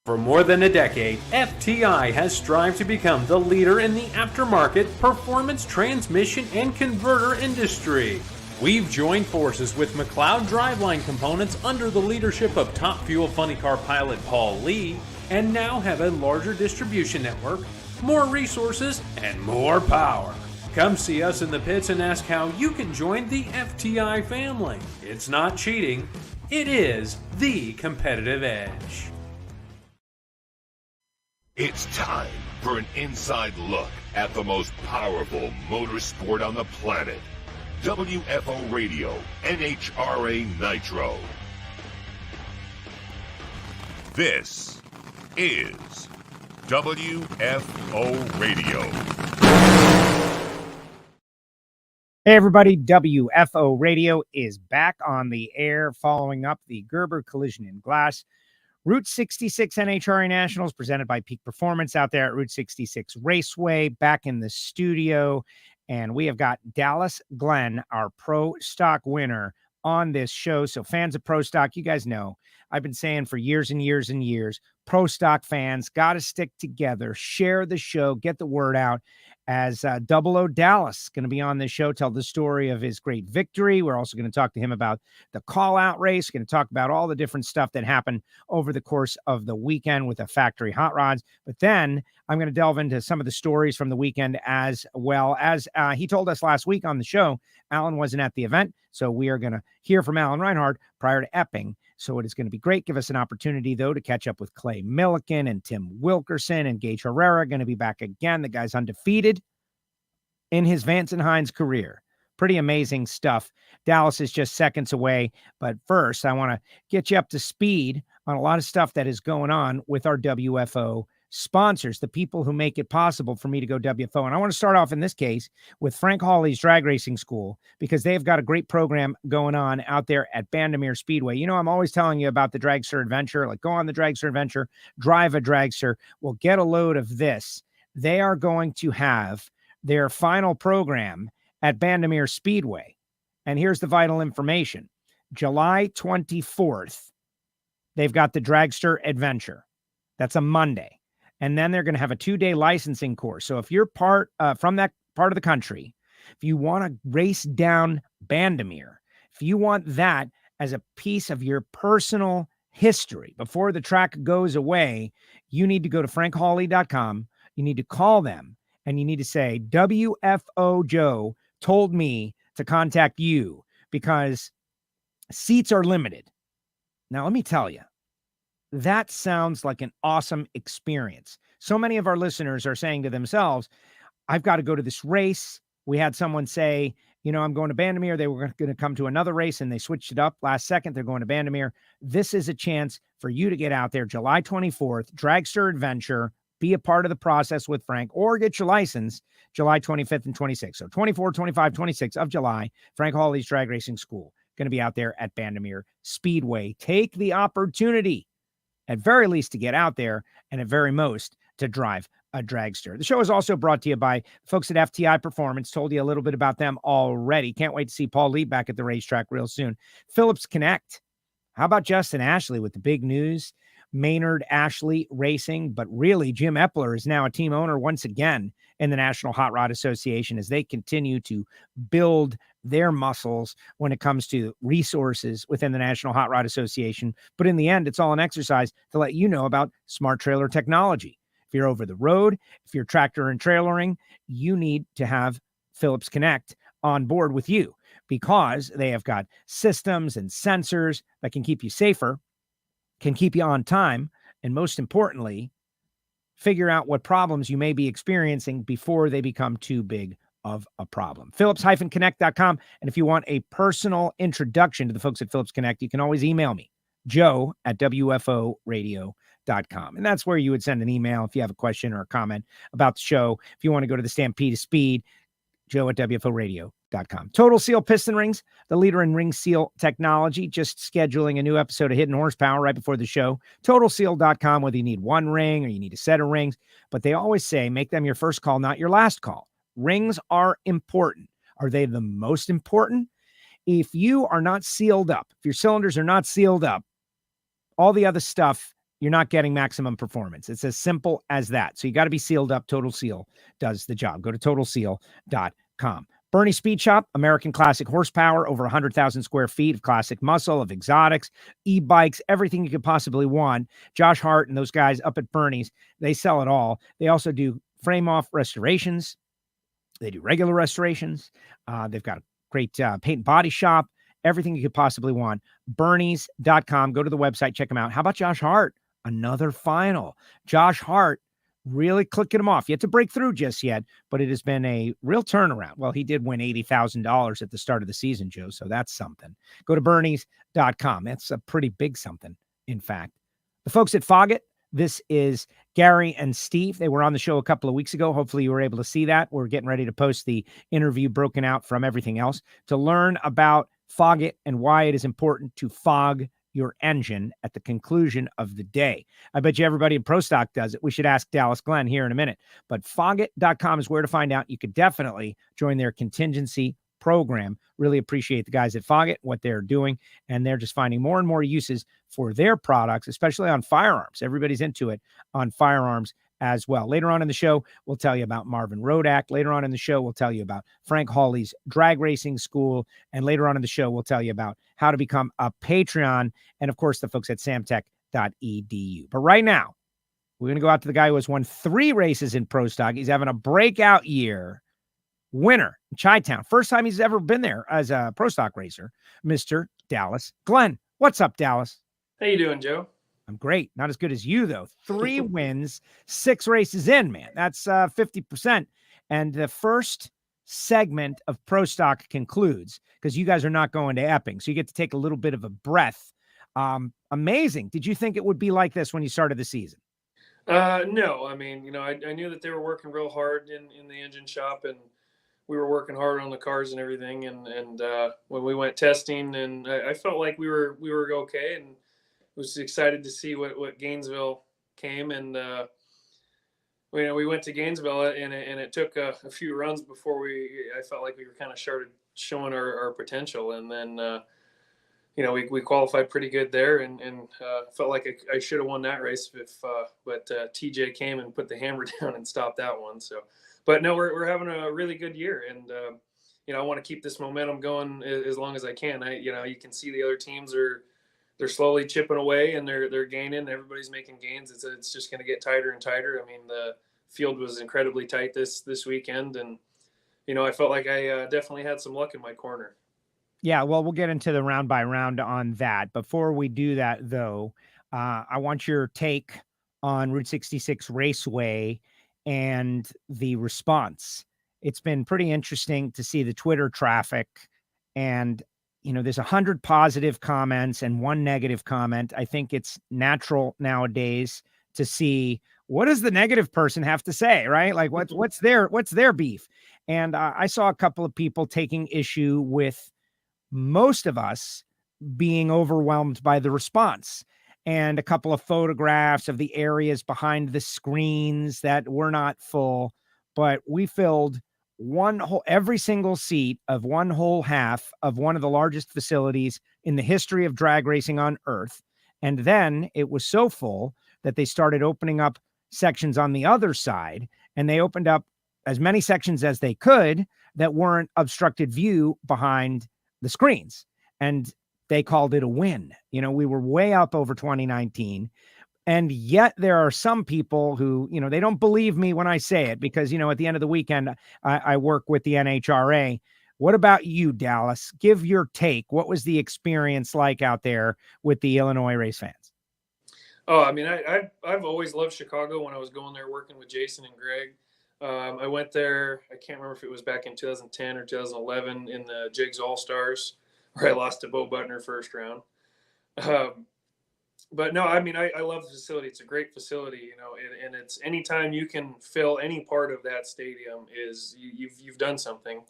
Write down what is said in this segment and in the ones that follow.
For more than a decade, FTI has strived to become the leader in the aftermarket performance transmission and converter industry. We've joined forces with McLeod Driveline Components under the leadership of Top Fuel Funny Car pilot Paul Lee, and now have a larger distribution network, more resources, and more power. Come see us in the pits and ask how you can join the FTI family. It's not cheating, it is the competitive edge. It's time for an inside look at the most powerful motorsport on the planet. WFO Radio, NHRA Nitro. This is WFO Radio. Hey everybody, WFO Radio is back on the air following up the Gerber collision in glass. Route 66 NHRA Nationals presented by Peak Performance out there at Route 66 Raceway, back in the studio. And we have got Dallas Glenn, our Pro Stock winner, on this show. So fans of Pro Stock, you guys know, I've been saying for years and years and years, Pro Stock fans got to stick together, share the show, get the word out. As Double O Dallas going to be on this show, tell the story of his great victory. We're also going to talk to him about the call-out race, going to talk about all the different stuff that happened over the course of the weekend with the factory hot rods. But then I'm going to delve into some of the stories from the weekend as well. As he told us last week on the show, Alan wasn't at the event, so we are going to hear from Alan Reinhart prior to Epping. So it is going to be great. Give us an opportunity, though, to catch up with Clay Milliken and Tim Wilkerson, and Gage Herrera going to be back again. The guy's undefeated in his Vance and Hines career. Pretty amazing stuff. Dallas is just seconds away. But first, I want to get you up to speed on a lot of stuff that is going on with our WFO sponsors, the people who make it possible for me to go WFO. And I want to start off in this case with Frank Hawley's Drag Racing School, because they've got a great program going on out there at Bandimere Speedway. You know, I'm always telling you about the Dragster Adventure, like go on the Dragster Adventure, drive a Dragster. Well, get a load of this. They are going to have their final program at Bandimere Speedway. And here's the vital information. July 24th, they've got the Dragster Adventure. That's a Monday. And then they're going to have a 2-day licensing course. So if you're from that part of the country, if you want to race down Bandimere, if you want that as a piece of your personal history before the track goes away, you need to go to frankhawley.com. You need to call them and you need to say, WFO Joe told me to contact you, because seats are limited. Now, let me tell you, that sounds like an awesome experience. So many of our listeners are saying to themselves, I've got to go to this race. We had someone say, you know, I'm going to Bandimere. They were going to come to another race and they switched it up last second. They're going to Bandimere. This is a chance for you to get out there July 24th, Dragster Adventure, be a part of the process with Frank, or get your license July 25th and 26th. So 24, 25, 26 of July, Frank Hawley's Drag Racing School, going to be out there at Bandimere Speedway. Take the opportunity, at very least, to get out there, and at very most, to drive a dragster. The show is also brought to you by folks at FTI Performance. Told you a little bit about them already. Can't wait to see Paul Lee back at the racetrack real soon. Phillips Connect. How about Justin Ashley with the big news? Maynard Ashley Racing, but really Jim Epler is now a team owner once again in the National Hot Rod Association as they continue to build their muscles when it comes to resources within the National Hot Rod Association. But in the end, it's all an exercise to let you know about smart trailer technology. If you're over the road, if you're tractor and trailering, you need to have Phillips Connect on board with you, because they have got systems and sensors that can keep you safer, can keep you on time, and most importantly, figure out what problems you may be experiencing before they become too big of a problem. Phillips-Connect.com. And if you want a personal introduction to the folks at Phillips Connect, you can always email me, Joe at WFOradio.com. And that's where you would send an email if you have a question or a comment about the show. If you want to go to the Stampede of Speed, Joe at WFOradio.com. Total Seal Piston Rings, the leader in ring seal technology, just scheduling a new episode of Hidden Horsepower right before the show. TotalSeal.com, whether you need one ring or you need a set of rings. But they always say, make them your first call, not your last call. Rings are important. Are they the most important? If you are not sealed up, if your cylinders are not sealed up, all the other stuff you're not getting maximum performance. It's as simple as that. So you got to be sealed up. Total Seal does the job. Go to totalseal.com. Bernie Speed Shop, American classic horsepower, over 100,000 square feet of classic muscle, of exotics, e-bikes, everything you could possibly want. Josh Hart and those guys up at Bernie's, they sell it all. They also do frame-off restorations. They do regular restorations. They've got a great paint and body shop, everything you could possibly want. Bernies.com. Go to the website, check them out. How about Josh Hart? Another final. Josh Hart really clicking him off. Yet to break through just yet, but it has been a real turnaround. Well, he did win $80,000 at the start of the season, Joe, so that's something. Go to Bernies.com. That's a pretty big something, in fact. The folks at Foggett, this is Gary and Steve. They were on the show a couple of weeks ago. Hopefully you were able to see that. We're getting ready to post the interview broken out from everything else to learn about Foggett and why it is important to fog your engine at the conclusion of the day. I bet you everybody in Pro Stock does it. We should ask Dallas Glenn here in a minute. But Foggett.com is where to find out. You could definitely join their contingency program. Really appreciate the guys at Foggett, what they're doing, and they're just finding more and more uses for their products, especially on firearms. Everybody's into it on firearms as well. Later on in the show, we'll tell you about Marvin Rodak. Later on in the show, we'll tell you about Frank Hawley's drag racing school. And later on in the show, we'll tell you about how to become a Patreon. And of course, the folks at samtech.edu. But right now, we're going to go out to the guy who has won 3 races in Pro Stock. He's having a breakout year. Winner in Chi-Town. First time he's ever been there as a Pro Stock racer, Mr. Dallas Glenn. What's up, Dallas? How you doing, Joe? I'm great. Not as good as you, though. 3 wins, 6 races in, man. That's 50%. And the first segment of Pro Stock concludes because you guys are not going to Epping. So you get to take a little bit of a breath. Amazing. Did you think it would be like this when you started the season? No. I mean, I knew that they were working real hard in the engine shop, and we were working hard on the cars and everything. And when we went testing, and I felt like we were okay, and was excited to see what Gainesville came. And we went to Gainesville, and it took a few runs before I felt like we were kind of started showing our potential. And then we qualified pretty good there, and felt like I should have won that race but TJ came and put the hammer down and stopped that one. So, but no, we're having a really good year, and I want to keep this momentum going as long as I can. You can see the other teams they're slowly chipping away, and they're gaining. Everybody's making gains. It's just going to get tighter and tighter. I mean, the field was incredibly tight this weekend, and I felt like I definitely had some luck in my corner. Yeah, well, we'll get into the round by round on that. Before we do that, though, I want your take on Route 66 Raceway and the response. It's been pretty interesting to see the Twitter traffic, and there's 100 positive comments and 1 negative comment. I think it's natural nowadays to see what does the negative person have to say, right? Like what's their beef? And I saw a couple of people taking issue with most of us being overwhelmed by the response, and a couple of photographs of the areas behind the screens that were not full, but we filled every single seat of one whole half of one of the largest facilities in the history of drag racing on Earth. And then it was so full that they started opening up sections on the other side, and they opened up as many sections as they could that weren't obstructed view behind the screens. And they called it a win. We were way up over 2019. And yet there are some people who, they don't believe me when I say it because, at the end of the weekend, I work with the NHRA. What about you, Dallas? Give your take. What was the experience like out there with the Illinois race fans? Oh, I mean, I've always loved Chicago when I was going there working with Jason and Greg. I went there, I can't remember if it was back in 2010 or 2011 in the Jigs All-Stars where I lost to Bo Butner first round. But no, I mean, I love the facility. It's a great facility, and it's anytime you can fill any part of that stadium you've done something.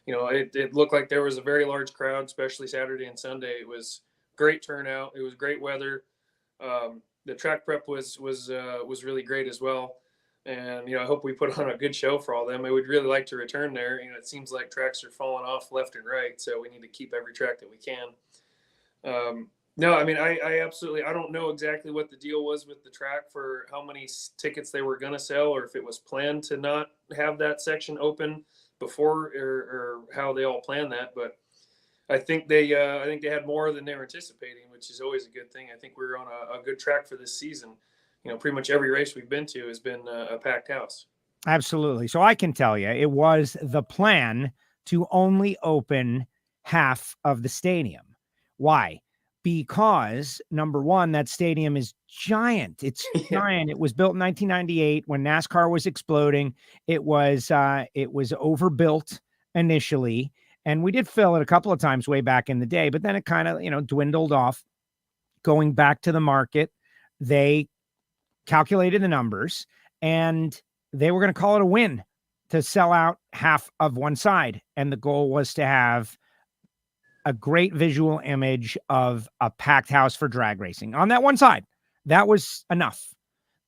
It looked like there was a very large crowd, especially Saturday and Sunday. It was great turnout. It was great weather. The track prep was really great as well. And, I hope we put on a good show for all them. I would really like to return there. It seems like tracks are falling off left and right, so we need to keep every track that we can. No, I mean, I absolutely, I don't know exactly what the deal was with the track for how many tickets they were going to sell, or if it was planned to not have that section open before, or how they all planned that. But I think they had more than they were anticipating, which is always a good thing. I think we're on a good track for this season. You know, pretty much every race we've been to has been a packed house. Absolutely. So I can tell you, it was the plan to only open half of the stadium. Why? Because number one, that stadium is giant. It's giant. It was built in 1998 when NASCAR was exploding. It was overbuilt initially, and we did fill it a couple of times way back in the day, but then it kind of, dwindled off. Going back to the market, they calculated the numbers and they were going to call it a win to sell out half of one side. And the goal was to have a great visual image of a packed house for drag racing on that one side. That was enough.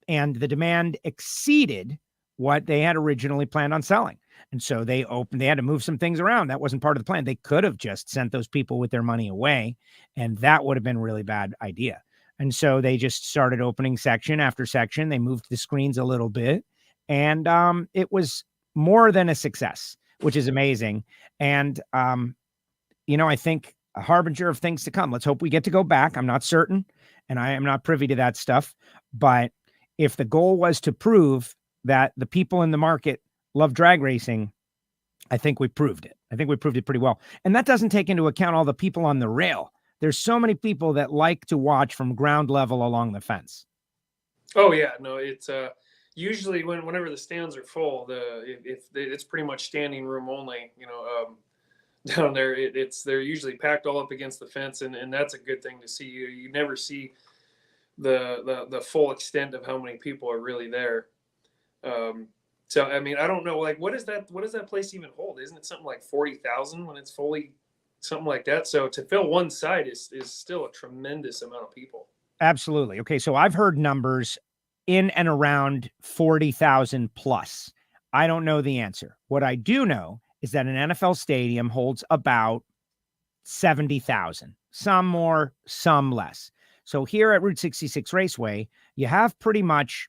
And the demand exceeded what they had originally planned on selling. And so they had to move some things around. That wasn't part of the plan. They could have just sent those people with their money away, and that would have been a really bad idea. And so they just started opening section after section. They moved the screens a little bit, and it was more than a success, which is amazing. And, I think a harbinger of things to come. Let's hope we get to go back. I'm not certain, and I am not privy to that stuff. But if the goal was to prove that the people in the market love drag racing, I think we proved it. I think we proved it pretty well. And that doesn't take into account all the people on the rail. There's so many people that like to watch from ground level along the fence. Oh yeah, no, it's usually whenever the stands are full, it's pretty much standing room only. Down there, they're usually packed all up against the fence, and that's a good thing to see. You never see the full extent of how many people are really there. So I mean, I don't know, like what does that place even hold? Isn't it something like 40,000 when it's fully, something like that? So to fill one side is still a tremendous amount of people. Absolutely. Okay, so I've heard numbers in and around 40,000 plus. I don't know the answer. What I do know is that an NFL stadium holds about 70,000, some more, some less. So here at Route 66 Raceway, you have pretty much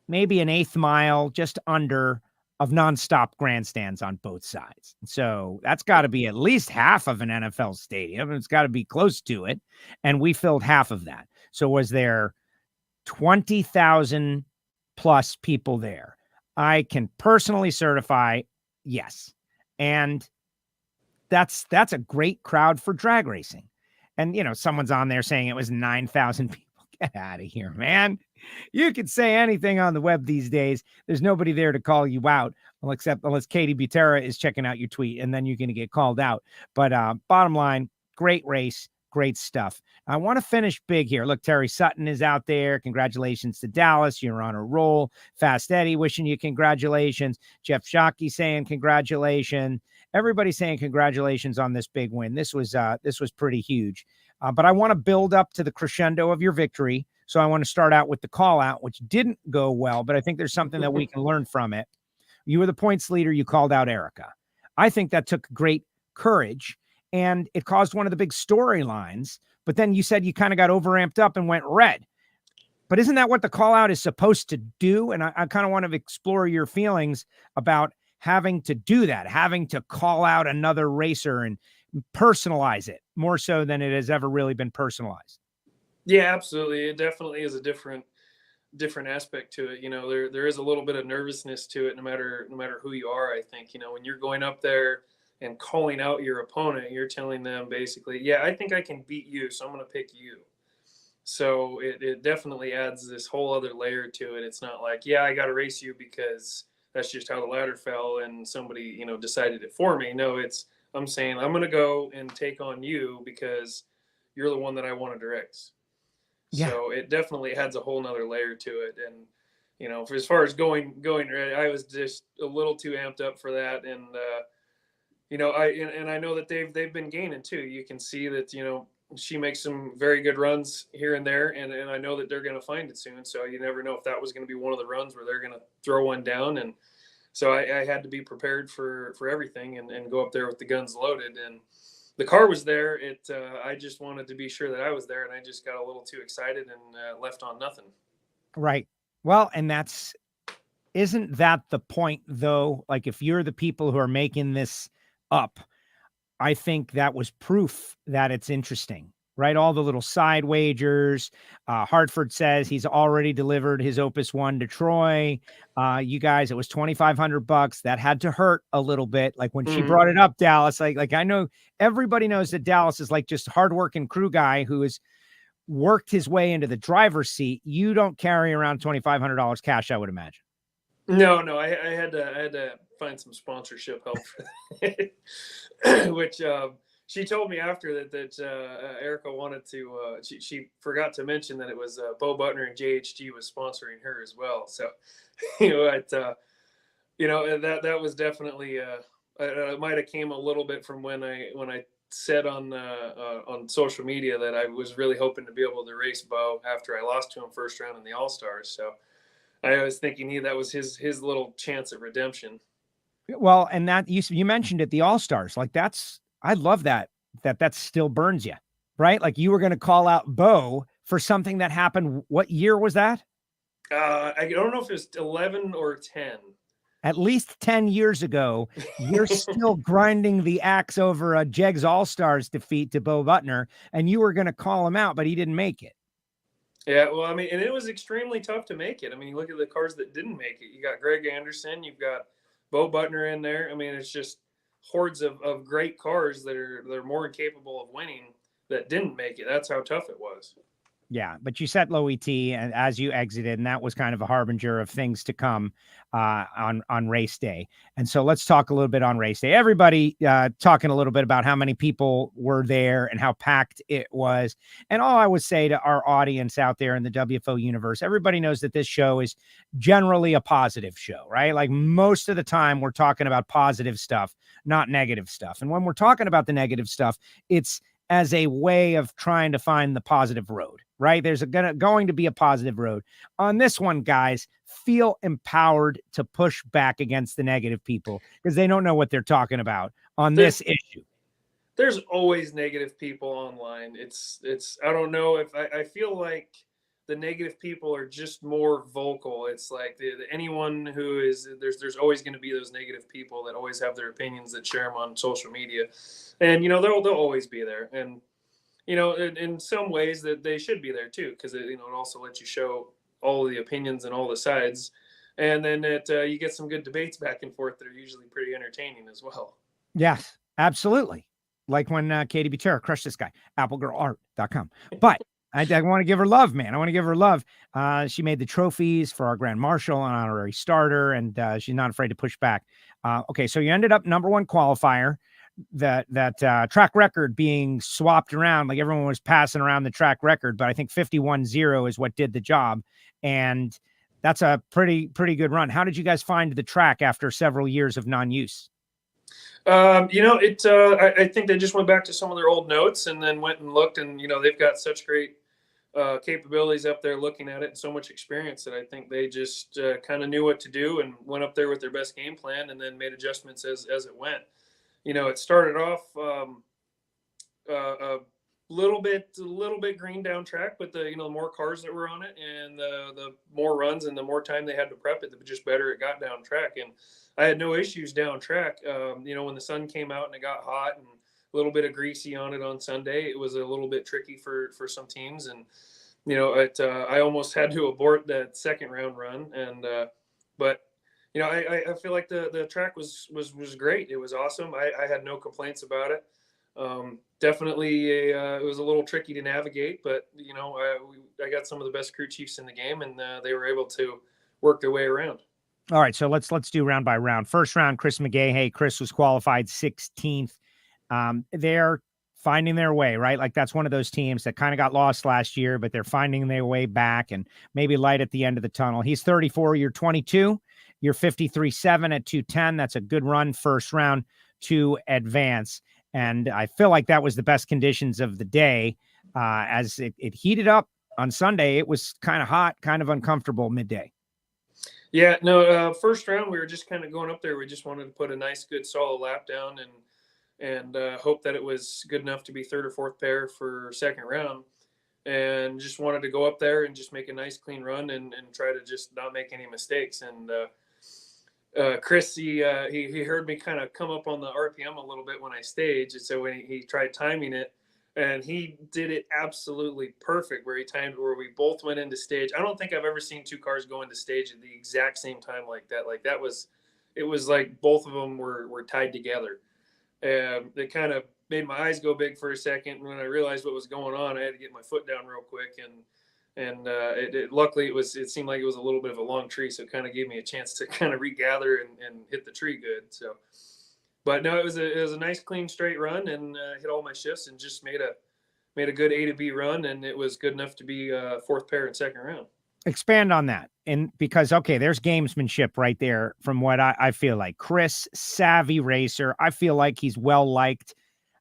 maybe an eighth mile, just under, of nonstop grandstands on both sides. So that's got to be at least half of an NFL stadium. It's got to be close to it. And we filled half of that. So was there 20,000 plus people there? I can personally certify yes. And that's a great crowd for drag racing. And, someone's on there saying it was 9,000 people. Get out of here, man. You can say anything on the web these days. There's nobody there to call you out, unless Katie Butera is checking out your tweet, and then you're going to get called out. But bottom line, great race, great stuff. I want to finish big here. Look, Terry Sutton is out there. Congratulations to Dallas. You're on a roll. Fast Eddie wishing you congratulations. Jeff Shockey saying congratulations. Everybody saying congratulations on this big win. This was pretty huge. But I want to build up to the crescendo of your victory. So I want to start out with the call out, which didn't go well, but I think there's something that we can learn from it. You were the points leader. You called out Erica. I think that took great courage, and it caused one of the big storylines. But then you said you kind of got overamped up and went red. But isn't that what the call out is supposed to do? And I kind of want to explore your feelings about having to do that, having to call out another racer and personalize it more so than it has ever really been personalized. Yeah, absolutely. It definitely is a different aspect to it. There is a little bit of nervousness to it, no matter who you are. I think, when you're going up there and calling out your opponent, you're telling them basically, yeah, I think I can beat you, so I'm going to pick you. So it definitely adds this whole other layer to it. It's not like, yeah, I got to race you because that's just how the ladder fell and somebody, decided it for me. No, I'm saying I'm going to go and take on you because you're the one that I want to direct. Yeah. So it definitely adds a whole nother layer to it. And, for as far as going, I was just a little too amped up for that. And, I know that they've been gaining too. You can see that, she makes some very good runs here and there. And I know that they're going to find it soon. So you never know if that was going to be one of the runs where they're going to throw one down. And so I had to be prepared for everything and go up there with the guns loaded. And, the car was there. I just wanted to be sure that I was there, and I just got a little too excited and left on nothing. Right. Well, and isn't that the point though? Like if you're the people who are making this up, I think that was proof that it's interesting, right? All the little side wagers. Hartford says he's already delivered his Opus 1 to Troy. You guys, it was $2,500. That had to hurt a little bit. Like when she brought it up, Dallas, like I know everybody knows that Dallas is like just a hardworking crew guy who has worked his way into the driver's seat. You don't carry around $2,500 cash, I would imagine. No, I had to find some sponsorship help for that. Which she told me after that Erica wanted to. She forgot to mention that it was Bo Butner and JHG was sponsoring her as well. So that was definitely it might have came a little bit from when I said on social media that I was really hoping to be able to race Bo after I lost to him first round in the All-Stars. So I was thinking that was his little chance at redemption. Well, and that you mentioned it, the All-Stars, like I love that still burns you, right? Like you were going to call out Bo for something that happened. What year was that? I don't know if it was 11 or 10. At least 10 years ago, you're still grinding the axe over a Jegs All-Stars defeat to Bo Butner, and you were going to call him out, but he didn't make it. Yeah, well, I mean, and it was extremely tough to make it. I mean, you look at the cars that didn't make it. You got Greg Anderson, you've got Bo Butner in there. I mean, it's just hordes of great cars that are more capable of winning that didn't make it. That's how tough it was. Yeah, but you set low ET and as you exited, and that was kind of a harbinger of things to come on race day. And so let's talk a little bit on race day. Everybody talking a little bit about how many people were there and how packed it was. And all I would say to our audience out there in the WFO universe, everybody knows that this show is generally a positive show, right? Like most of the time we're talking about positive stuff, not negative stuff. And when we're talking about the negative stuff, it's as a way of trying to find the positive road, right? There's going to be a positive road. On this one, guys, feel empowered to push back against the negative people because they don't know what they're talking about on this issue. There's always negative people online. It's I don't know if I feel like the negative people are just more vocal. It's like anyone who is there's always going to be those negative people that always have their opinions that share them on social media. And, they'll always be there. And, in some ways that they should be there too, because, it also lets you show all of the opinions and all the sides. And then you get some good debates back and forth that are usually pretty entertaining as well. Yes, absolutely. Like when Katie Butera crushed this guy, applegirlart.com. But I want to give her love, man. I want to give her love. She made the trophies for our Grand Marshal and honorary starter, and she's not afraid to push back. Okay, so you ended up number one qualifier. That track record being swapped around, like everyone was passing around the track record, but I think 51-0 is what did the job. And that's a pretty good run. How did you guys find the track after several years of non-use? I think they just went back to some of their old notes and then went and looked, and, they've got such great capabilities up there looking at it and so much experience that I think they just kind of knew what to do and went up there with their best game plan and then made adjustments as it went. It started off a little bit green down track, but the more cars that were on it and the more runs and the more time they had to prep it, the just better it got down track. And I had no issues down track. When the sun came out and it got hot and a little bit of greasy on it on Sunday, it was a little bit tricky for some teams. And I almost had to abort that second round run. And but I feel like the track was great. It was awesome. I had no complaints about it. Definitely, it was a little tricky to navigate, but I got some of the best crew chiefs in the game, and they were able to work their way around. All right, so let's do round by round. First round, Chris McGahey. Chris was qualified 16th. They're finding their way, right? Like that's one of those teams that kind of got lost last year, but they're finding their way back and maybe light at the end of the tunnel. He's 34, you're 22. You're 53.7 at 210. That's a good run first round to advance. And I feel like that was the best conditions of the day. As it heated up on Sunday, it was kind of hot, kind of uncomfortable midday. Yeah, no, first round, we were just kind of going up there. We just wanted to put a nice, good, solid lap down and and hoped that it was good enough to be third or fourth pair for second round. And just wanted to go up there and just make a nice clean run and try to just not make any mistakes. And Chris, he heard me kind of come up on the RPM a little bit when I staged. And so when he tried timing it, and he did it absolutely perfect, where he timed where we both went into stage. I don't think I've ever seen two cars go into stage at the exact same time like that. Like it was like both of them were tied together. And it kind of made my eyes go big for a second. And when I realized what was going on, I had to get my foot down real quick. And luckily it seemed like it was a little bit of a long tree. So it kind of gave me a chance to kind of regather and hit the tree good. So, but no, it was a nice, clean, straight run, and hit all my shifts and just made a good A to B run. And it was good enough to be fourth pair in second round. Expand on that. And because, okay, there's gamesmanship right there from what I feel like. Chris, savvy racer. I feel like he's well liked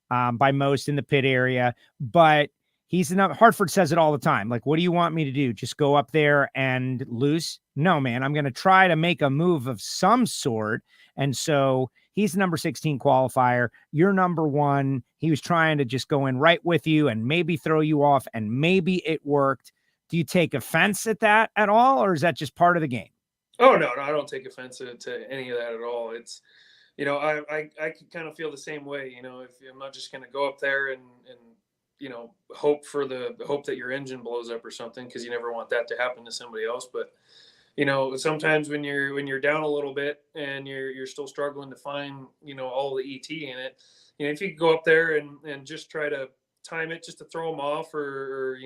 by most in the pit area, but he's enough. Hartford says it all the time. Like, what do you want me to do? Just go up there and lose? No, man, I'm going to try to make a move of some sort. And so he's the number 16 qualifier. You're number 1. He was trying to just go in right with you and maybe throw you off, and maybe it worked. Do you take offense at that at all, or is that just part of the game? Oh, no, I don't take offense to any of that at all. It's, I could kind of feel the same way. If I'm not just going to go up there and hope that your engine blows up or something, because you never want that to happen to somebody else. But sometimes when you're down a little bit and you're still struggling to find all the ET in it, if you could go up there and just try to time it just to throw them off, or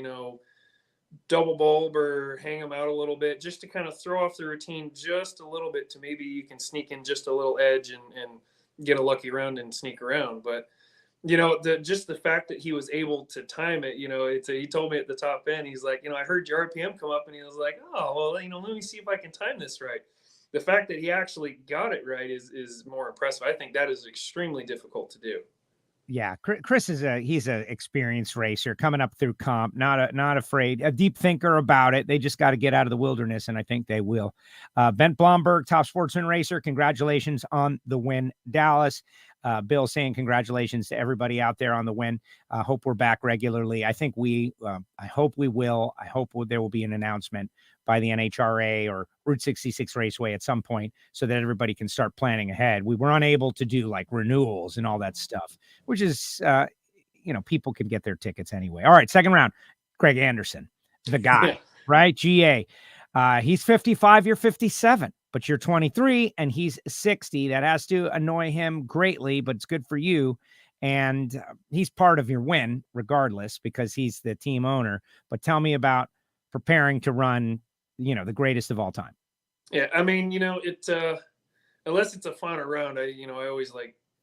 double bulb or hang them out a little bit, just to kind of throw off the routine just a little bit, to maybe you can sneak in just a little edge and get a lucky round and sneak around. But just the fact that he was able to time it, he told me at the top end, he's like, I heard your RPM come up, and he was like, oh, well, let me see if I can time this right. The fact that he actually got it right is more impressive. I think that is extremely difficult to do. Yeah, Chris he's an experienced racer coming up through comp, not afraid, a deep thinker about it. They just got to get out of the wilderness, and I think they will. Bent Blomberg, top sportsman racer, congratulations on the win, Dallas. Bill saying congratulations to everybody out there on the win. Hope we're back regularly. I think I hope we will. I hope there will be an announcement by the NHRA or Route 66 Raceway at some point, so that everybody can start planning ahead. We were unable to do like renewals and all that stuff, which is, people can get their tickets anyway. All right, second round, Craig Anderson, the guy, right? GA. He's 55, you're 57, but you're 23 and he's 60. That has to annoy him greatly, but it's good for you. And he's part of your win regardless, because he's the team owner. But tell me about preparing to run, the greatest of all time. Yeah. I mean, unless it's a final round, I always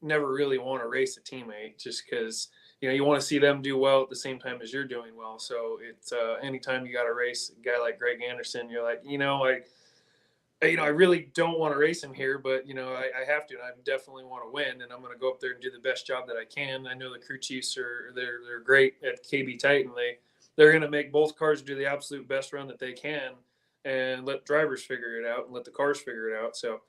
never really want to race a teammate, just because, you want to see them do well at the same time as you're doing well. So it's anytime you got to race a guy like Greg Anderson, you're like, I really don't want to race him here, but I have to, and I definitely want to win, and I'm going to go up there and do the best job that I can. I know the crew chiefs they're great at KB Titan. They're going to make both cars do the absolute best run that they can, and let drivers figure it out and let the cars figure it out. So,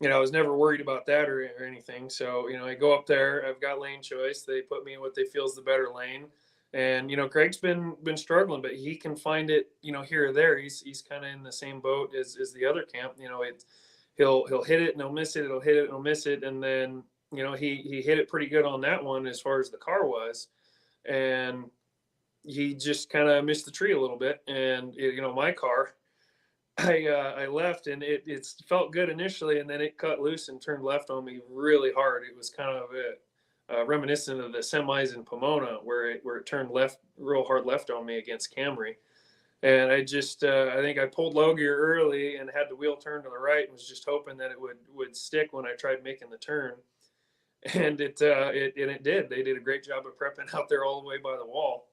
I was never worried about that or anything. So, I go up there, I've got lane choice. They put me in what they feel is the better lane. And, Craig's been struggling, but he can find it, here or there. He's kind of in the same boat as the other camp. He'll hit it and he'll miss it. He'll hit it and he'll miss it. And then, he hit it pretty good on that one as far as the car was. And he just kind of missed the tree a little bit. And, my car, I left, and it felt good initially, and then it cut loose and turned left on me really hard. It was kind of reminiscent of the semis in Pomona, where it turned left real hard left on me against Camry. And I just I think I pulled low gear early and had the wheel turn to the right, and was just hoping that it would stick when I tried making the turn. And it did. They did a great job of prepping out there all the way by the wall.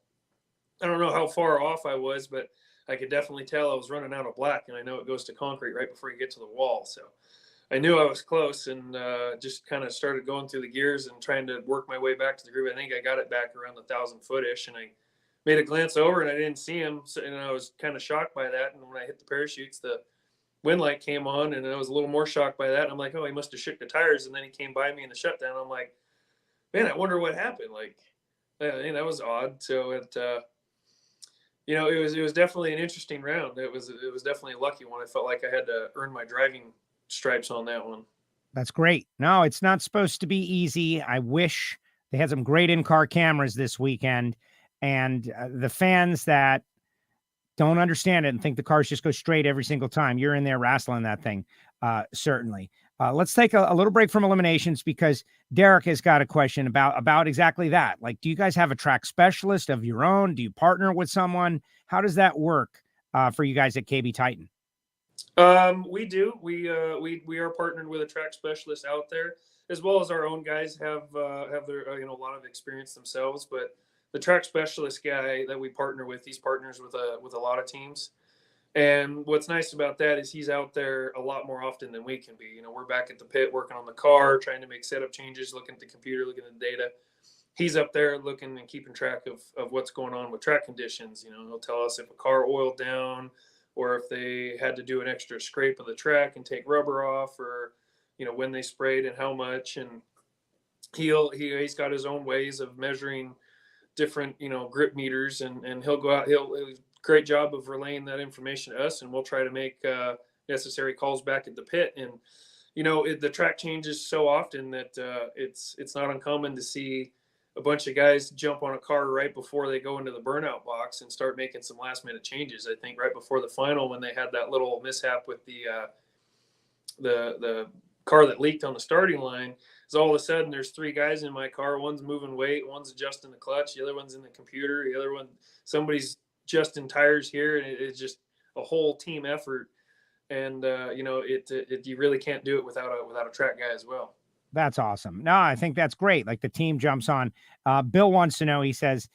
I don't know how far off I was, but I could definitely tell I was running out of black, and I know it goes to concrete right before you get to the wall. So I knew I was close, and just kind of started going through the gears and trying to work my way back to the groove. I think I got it back around the 1,000-foot-ish, and I made a glance over, and I didn't see him. So, and I was kind of shocked by that. And when I hit the parachutes, the wind light came on, and I was a little more shocked by that. I'm like, oh, he must have shook the tires. And then he came by me in the shutdown. I'm like, man, I wonder what happened. Like, that was odd. So it, it was definitely an interesting round. It was definitely a lucky one. I felt like I had to earn my driving stripes on that one. That's great. No, it's not supposed to be easy. I wish they had some great in-car cameras this weekend, and the fans that don't understand it and think the cars just go straight every single time, you're in there wrestling that thing. Certainly. Let's take a little break from eliminations because Derek has got a question about exactly that. Like, do you guys have a track specialist of your own? Do you partner with someone? How does that work for you guys at KB Titan? We do. We are partnered with a track specialist out there, as well as our own guys have their a lot of experience themselves. But the track specialist guy that we partner with, he's partners with a lot of teams. And what's nice about that is he's out there a lot more often than we can be. We're back at the pit working on the car, trying to make setup changes, looking at the computer, looking at the data. He's up there looking and keeping track of what's going on with track conditions. He'll tell us if a car oiled down or if they had to do an extra scrape of the track and take rubber off, or, when they sprayed and how much. And he's got his own ways of measuring different, grip meters, and he'll go out, he'll great job of relaying that information to us, and we'll try to make necessary calls back at the pit. And the track changes so often that it's not uncommon to see a bunch of guys jump on a car right before they go into the burnout box and start making some last minute changes. I think right before the final, when they had that little mishap with the car that leaked on the starting line, is all of a sudden there's three guys in my car. One's moving weight, one's adjusting the clutch, the other one's in the computer, the other one, somebody's just in tires here, and it's just a whole team effort. And you really can't do it without a track guy as well. That's awesome. No, I think that's great. Like, the team jumps on. Bill wants to know, he says,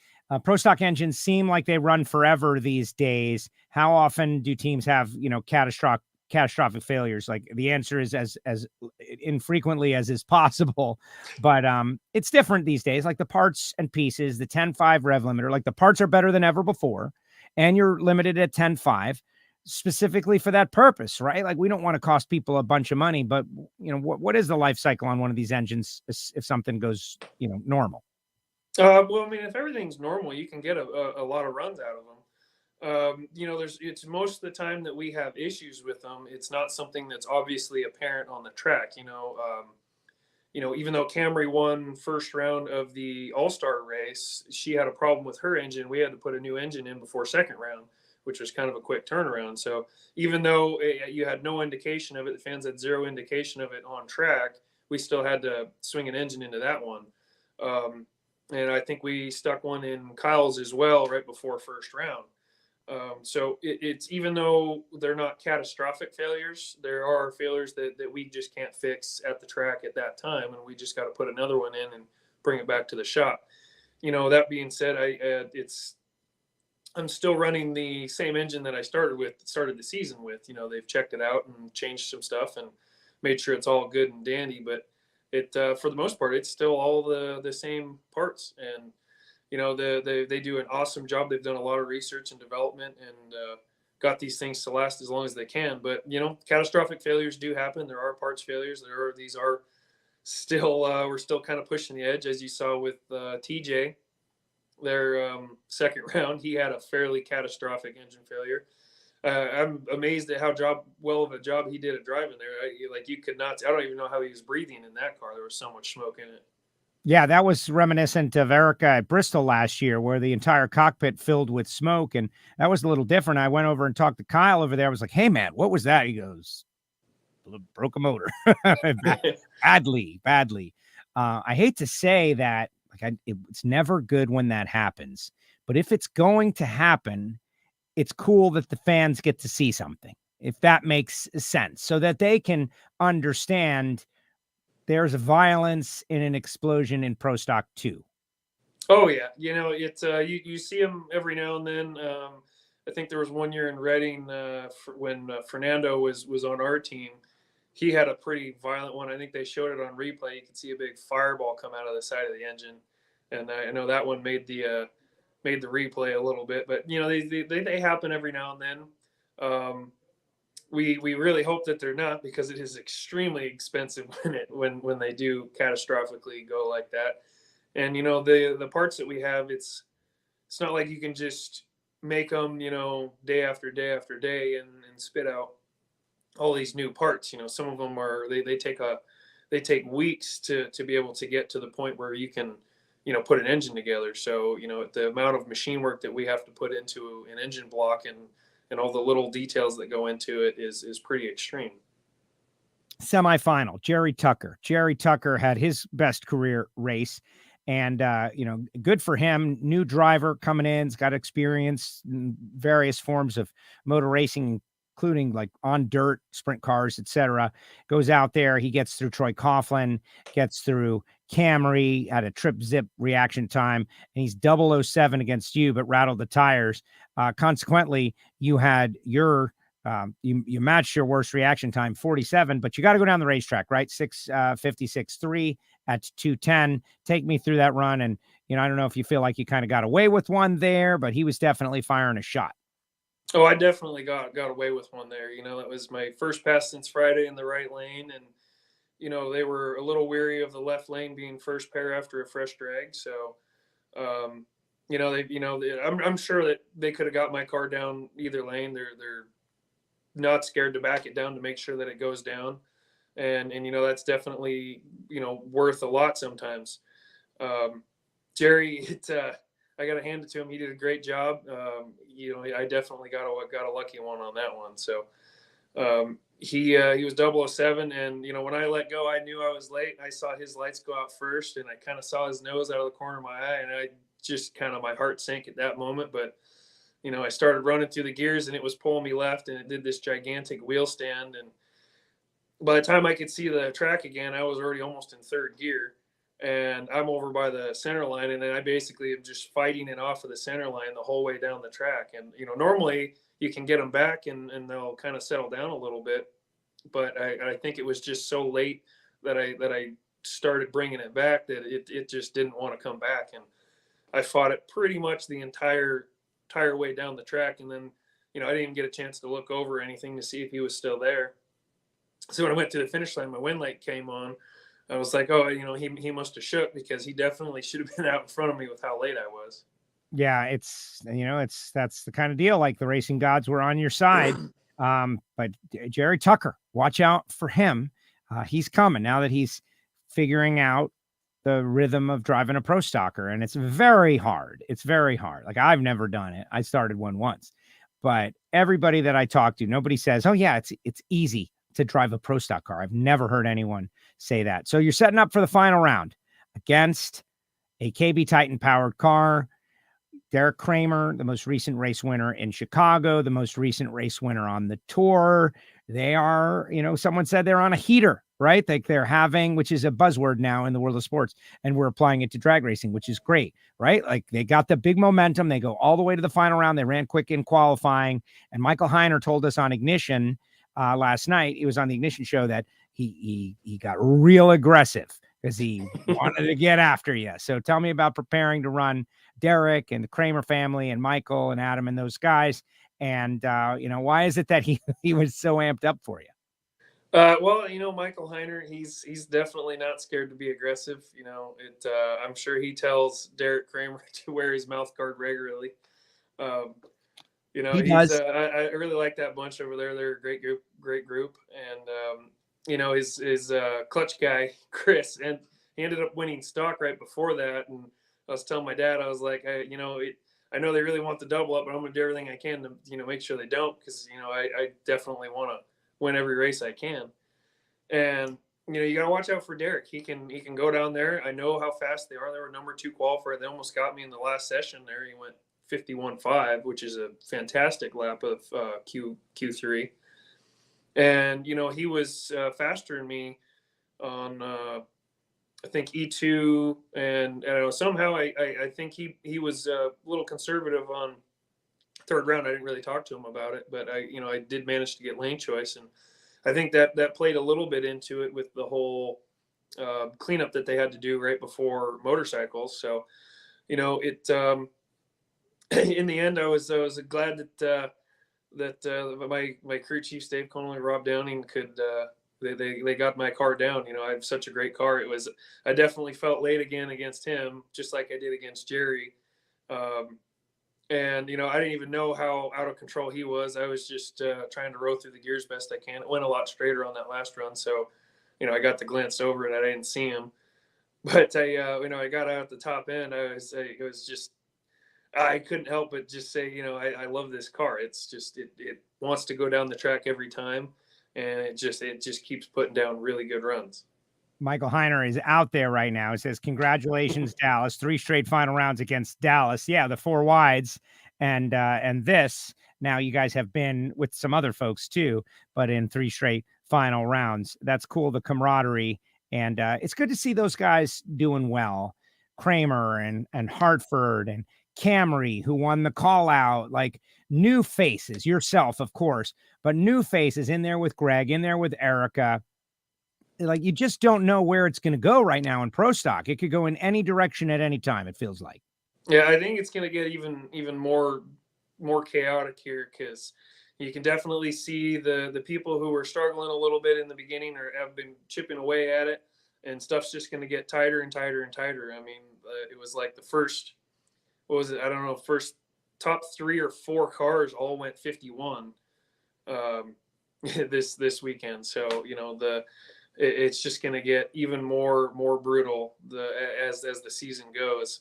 Pro Stock engines seem like they run forever these days. How often do teams have, catastrophic failures? Like, the answer is as infrequently as is possible, but it's different these days. Like, the parts and pieces, the 10.5 rev limiter, like, the parts are better than ever before, and you're limited at 10.5 specifically for that purpose, right? Like, we don't want to cost people a bunch of money, but what is the life cycle on one of these engines if something goes normal? Well, I mean, if everything's normal, you can get a lot of runs out of them. It's most of the time that we have issues with them, it's not something that's obviously apparent on the track. Even though Camry won first round of the All-Star race, she had a problem with her engine. We had to put a new engine in before second round, which was kind of a quick turnaround. So even though you had no indication of it, the fans had zero indication of it on track, we still had to swing an engine into that one. And I think we stuck one in Kyle's as well right before first round. So it's even though they're not catastrophic failures, there are failures that we just can't fix at the track at that time, and we just got to put another one in and bring it back to the shop. That being said, I'm still running the same engine that I started the season with. They've checked it out and changed some stuff and made sure it's all good and dandy, but it for the most part, it's still all the same parts. And they do an awesome job. They've done a lot of research and development and got these things to last as long as they can. But, catastrophic failures do happen. There are parts failures. These are still, we're still kind of pushing the edge, as you saw with TJ. Their second round, he had a fairly catastrophic engine failure. I'm amazed at how well of a job he did at driving there. You could not, I don't even know how he was breathing in that car. There was so much smoke in it. Yeah, that was reminiscent of Erica at Bristol last year, where the entire cockpit filled with smoke, and that was a little different. I went over and talked to Kyle over there. I was like, "Hey, man, what was that?" He goes, "Broke a motor." badly. I hate to say that, it's never good when that happens, but if it's going to happen, it's cool that the fans get to see something, if that makes sense, so that they can understand there's a violence in an explosion in Pro Stock too. Oh yeah. It's you see them every now and then. I think there was one year in Reading when Fernando was on our team. He had a pretty violent one. I think they showed it on replay. You could see a big fireball come out of the side of the engine. And I know that one made the replay a little bit, but they happen every now and then. We really hope that they're not, because it is extremely expensive when they do catastrophically go like that. And, you know, the parts that we have, it's not like you can just make them, you know, day after day after day and spit out all these new parts. You know, some of them are, they take weeks to be able to get to the point where you can, you know, put an engine together. So, you know, the amount of machine work that we have to put into an engine block and all the little details that go into it is pretty extreme. Semifinal, Jerry Tucker. Jerry Tucker had his best career race, and you know, good for him. New driver coming in, has got experience in various forms of motor racing, including like on dirt, sprint cars, etc. Goes out there, he gets through Troy Coughlin, gets through Camry, had a trip zip reaction time, and he's 007 against you, but rattled the tires. Consequently, you had your you matched your worst reaction time, 47, but you got to go down the racetrack, right? 6:56.3 at 2:10. Take me through that run. And, you know, I don't know if you feel like you kind of got away with one there, but he was definitely firing a shot. Oh, I definitely got away with one there. You know, that was my first pass since Friday in the right lane. And, you know, they were a little weary of the left lane being first pair after a fresh drag. So, you know, I'm sure that they could have got my car down either lane. They're not scared to back it down to make sure that it goes down. And you know, that's definitely, you know, worth a lot sometimes. Jerry, I got to hand it to him. He did a great job. You know, I definitely got a lucky one on that one. So he was 007, and you know, when I let go, I knew I was late. I saw his lights go out first, and I kind of saw his nose out of the corner of my eye, and I just kind of, my heart sank at that moment. But you know, I started running through the gears, and it was pulling me left, and it did this gigantic wheel stand. And by the time I could see the track again, I was already almost in third gear, and I'm over by the center line. And then I basically am just fighting it off of the center line the whole way down the track. And, you know, normally you can get them back and they'll kind of settle down a little bit. But I think it was just so late that I started bringing it back that it just didn't want to come back. And I fought it pretty much the entire way down the track. And then, you know, I didn't even get a chance to look over or anything to see if he was still there. So when I went to the finish line, my wind light came on. I was like, oh, you know, he must have shook, because he definitely should have been out in front of me with how late I was. Yeah, it's, you know, that's the kind of deal. Like the racing gods were on your side. But Jerry Tucker, watch out for him. He's coming now that he's figuring out the rhythm of driving a pro stocker, and it's very hard. It's very hard. Like, I've never done it. I started one once, but everybody that I talk to, nobody says, oh yeah, it's easy to drive a pro stock car. I've never heard anyone say that. So you're setting up for the final round against a KB Titan powered car. Derek Kramer, the most recent race winner in Chicago, the most recent race winner on the tour. They are, you know, someone said they're on a heater, right? Like they're having, which is a buzzword now in the world of sports, and we're applying it to drag racing, which is great, right? Like they got the big momentum. They go all the way to the final round. They ran quick in qualifying. And Michael Heiner told us on Ignition last night, he was on the Ignition show, that he got real aggressive because he wanted to get after you. So tell me about preparing to run Derek and the Kramer family and Michael and Adam and those guys. And, you know, why is it that he was so amped up for you? Well, you know, Michael Heiner, he's definitely not scared to be aggressive. You know, I'm sure he tells Derek Kramer to wear his mouth guard regularly. You know, I really like that bunch over there. They're a great group. And, you know, his clutch guy, Chris, and he ended up winning stock right before that. And I was telling my dad, I was like, you know, I know they really want the double up, but I'm going to do everything I can to, you know, make sure they don't, because, you know, I definitely want to win every race I can. And, you know, you got to watch out for Derek. He can go down there. I know how fast they are. They were number 2 qualifier. They almost got me in the last session there. He went 51.5, which is a fantastic lap of Q3. And, you know, he was faster than me on, I think, E2. And somehow I think he was a little conservative on third round. I didn't really talk to him about it, but I did manage to get lane choice. And I think that played a little bit into it with the whole cleanup that they had to do right before motorcycles. So, you know, it in the end, I was glad that my crew chiefs, Dave Connolly, Rob Downing, could they got my car down. I have such a great car. I definitely felt late again against him, just like I did against Jerry. And I didn't even know how out of control he was. I was just trying to row through the gears best I can. It went a lot straighter on that last run, so I got to glance over and I didn't see him. But I got out at the top end. It was just, I couldn't help but just say, I love this car. It's just it wants to go down the track every time, and it just keeps putting down really good runs. Michael Heiner is out there right now. He says, congratulations, Dallas. 3 straight final rounds against Dallas. Yeah, the 4 wides. And this, now you guys have been with some other folks too, but in 3 straight final rounds. That's cool, the camaraderie. And it's good to see those guys doing well. Kramer and Hartford and Camry, who won the call out, like new faces, yourself, of course, but new faces in there with Greg, in there with Erica. Like, you just don't know where it's going to go right now in Pro Stock. It could go in any direction at any time, it feels like. Yeah, I think it's going to get even more chaotic here, because you can definitely see the people who were struggling a little bit in the beginning or have been chipping away at it, and stuff's just going to get tighter and tighter and tighter. I mean, it was like the first, what was it? I don't know, first top 3 or 4 cars all went 51 this weekend. So, it's just going to get even more brutal as the season goes.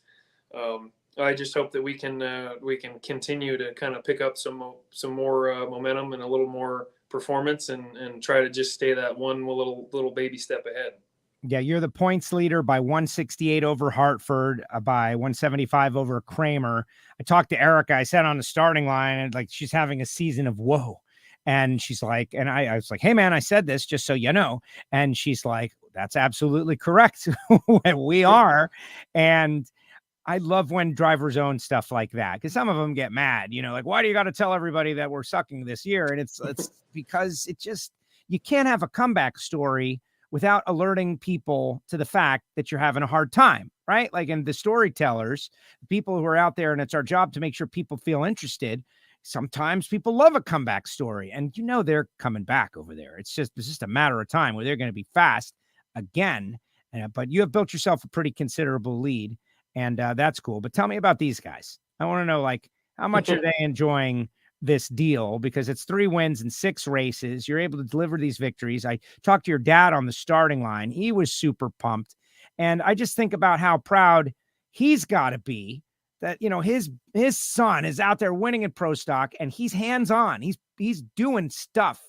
I just hope that we can continue to kind of pick up some more momentum and a little more performance, and try to just stay that one little baby step ahead. Yeah, you're the points leader by 168 over Hartford, by 175 over Kramer. I talked to Erica. I sat on the starting line, and like, she's having a season of whoa. And she's like, and I was like, hey man, I said this just so you know. And she's like, that's absolutely correct. We are. And I love when drivers own stuff like that, because some of them get mad, like, why do you got to tell everybody that we're sucking this year? And it's because you can't have a comeback story without alerting people to the fact that you're having a hard time, right? Like, and the storytellers, the people who are out there, and it's our job to make sure people feel interested. Sometimes people love a comeback story, and they're coming back over there. It's just a matter of time where they're going to be fast again. But you have built yourself a pretty considerable lead, and that's cool. But tell me about these guys. I want to know, like, how much are they enjoying this deal? Because it's 3 wins in 6 races. You're able to deliver these victories. I talked to your dad on the starting line. He was super pumped. And I just think about how proud he's got to be that, his son is out there winning in Pro Stock, and he's hands-on. He's doing stuff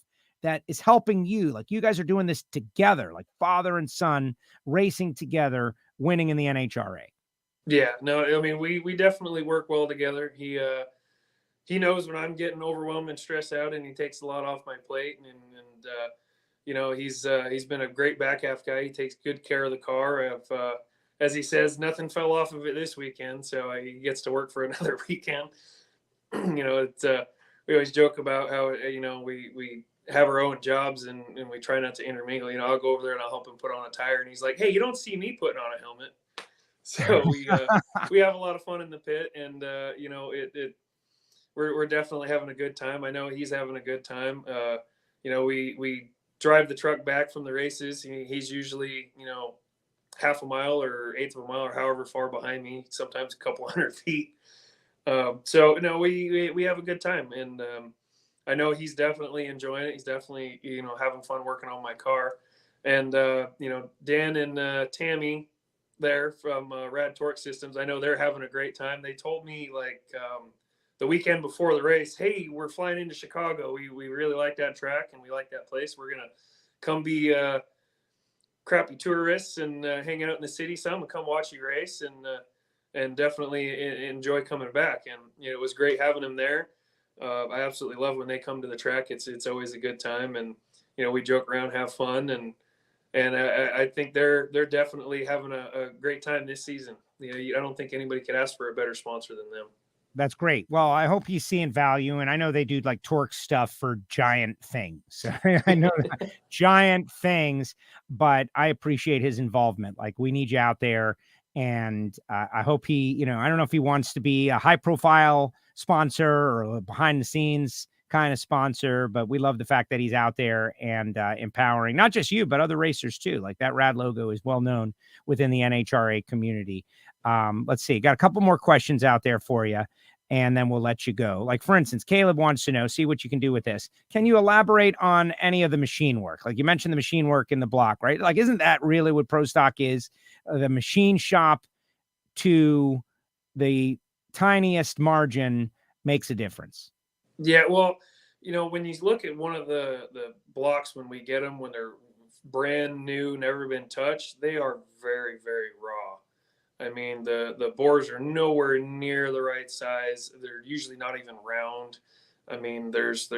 that is helping you. Like, you guys are doing this together, like father and son racing together, winning in the NHRA. Yeah, no, I mean, we definitely work well together. He knows when I'm getting overwhelmed and stressed out, and he takes a lot off my plate. And he's been a great back half guy. He takes good care of the car. As he says, nothing fell off of it this weekend, so he gets to work for another weekend. We always joke about how we have our own jobs, and we try not to intermingle. I'll go over there and I'll help him put on a tire, and he's like, "Hey, you don't see me putting on a helmet." So we have a lot of fun in the pit, and we're definitely having a good time. I know he's having a good time. We drive the truck back from the races. He's usually half a mile or eighth of a mile or however far behind me, sometimes a couple hundred feet. We have a good time, and I know he's definitely enjoying it. He's definitely having fun working on my car. And Dan and Tammy there from Rad Torque Systems, I know they're having a great time. They told me the weekend before the race, hey, we're flying into Chicago. We really like that track, and we like that place. We're gonna come be crappy tourists and hang out in the city some, and come watch you race, and definitely enjoy coming back. And it was great having them there. I absolutely love when they come to the track. It's always a good time, and we joke around, have fun, and I think they're definitely having a great time this season. I don't think anybody could ask for a better sponsor than them. That's great. Well, I hope he's seeing value, and I know they do like torque stuff for giant things. I know giant things, but I appreciate his involvement. Like, we need you out there, and I hope he, I don't know if he wants to be a high profile sponsor or a behind the scenes kind of sponsor, but we love the fact that he's out there and empowering not just you, but other racers too. Like that rad logo is well known within the NHRA community. Let's see, got a couple more questions out there for you, and then we'll let you go. Like, for instance, Caleb wants to know, see what you can do with this. Can you elaborate on any of the machine work? Like you mentioned the machine work in the block, right? Like, isn't that really what Pro Stock is? The machine shop to the tiniest margin makes a difference. Yeah, well, when you look at one of the blocks when we get them, when they're brand new, never been touched, they are very, very raw. I memean, the bores are nowhere near the right size. They're usually not even round. I mean, there's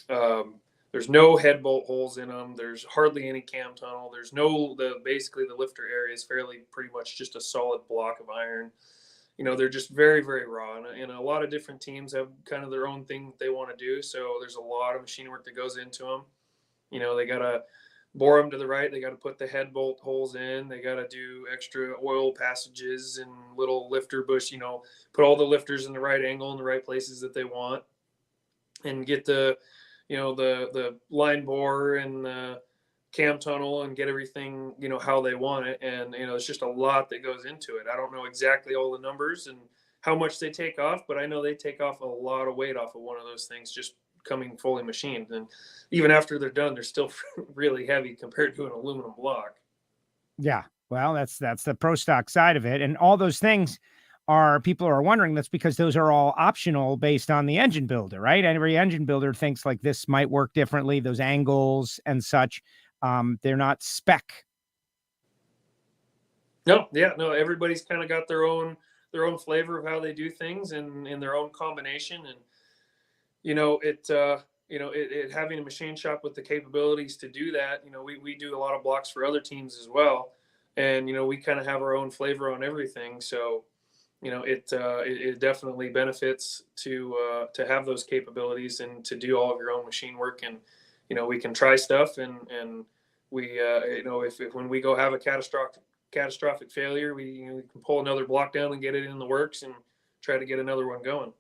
no head bolt holes in them. There's hardly any cam tunnel. There's basically the lifter area is pretty much just a solid block of iron. They're just very, very raw. And a lot of different teams have kind of their own thing that they want to do. So there's a lot of machine work that goes into them. They got to bore them to the right. They got to put the head bolt holes in. They got to do extra oil passages and little lifter bush, put all the lifters in the right angle in the right places that they want, and get the line bore and the cam tunnel and get everything, how they want it. And, it's just a lot that goes into it. I don't know exactly all the numbers and how much they take off, but I know they take off a lot of weight off of one of those things just coming fully machined. And even after they're done, they're still really heavy compared to an aluminum block. Yeah. Well, that's the Pro Stock side of it. And all those things people are wondering, that's because those are all optional based on the engine builder, right? Every engine builder thinks like this might work differently, those angles and such. They're not spec. No. Everybody's kind of got their own flavor of how they do things and in their own combination. And, it having a machine shop with the capabilities to do that, we do a lot of blocks for other teams as well. And, we kind of have our own flavor on everything. So, it definitely benefits to have those capabilities and to do all of your own machine work. And, we can try stuff and we, if when we go have a catastrophic failure, we can pull another block down and get it in the works and try to get another one going.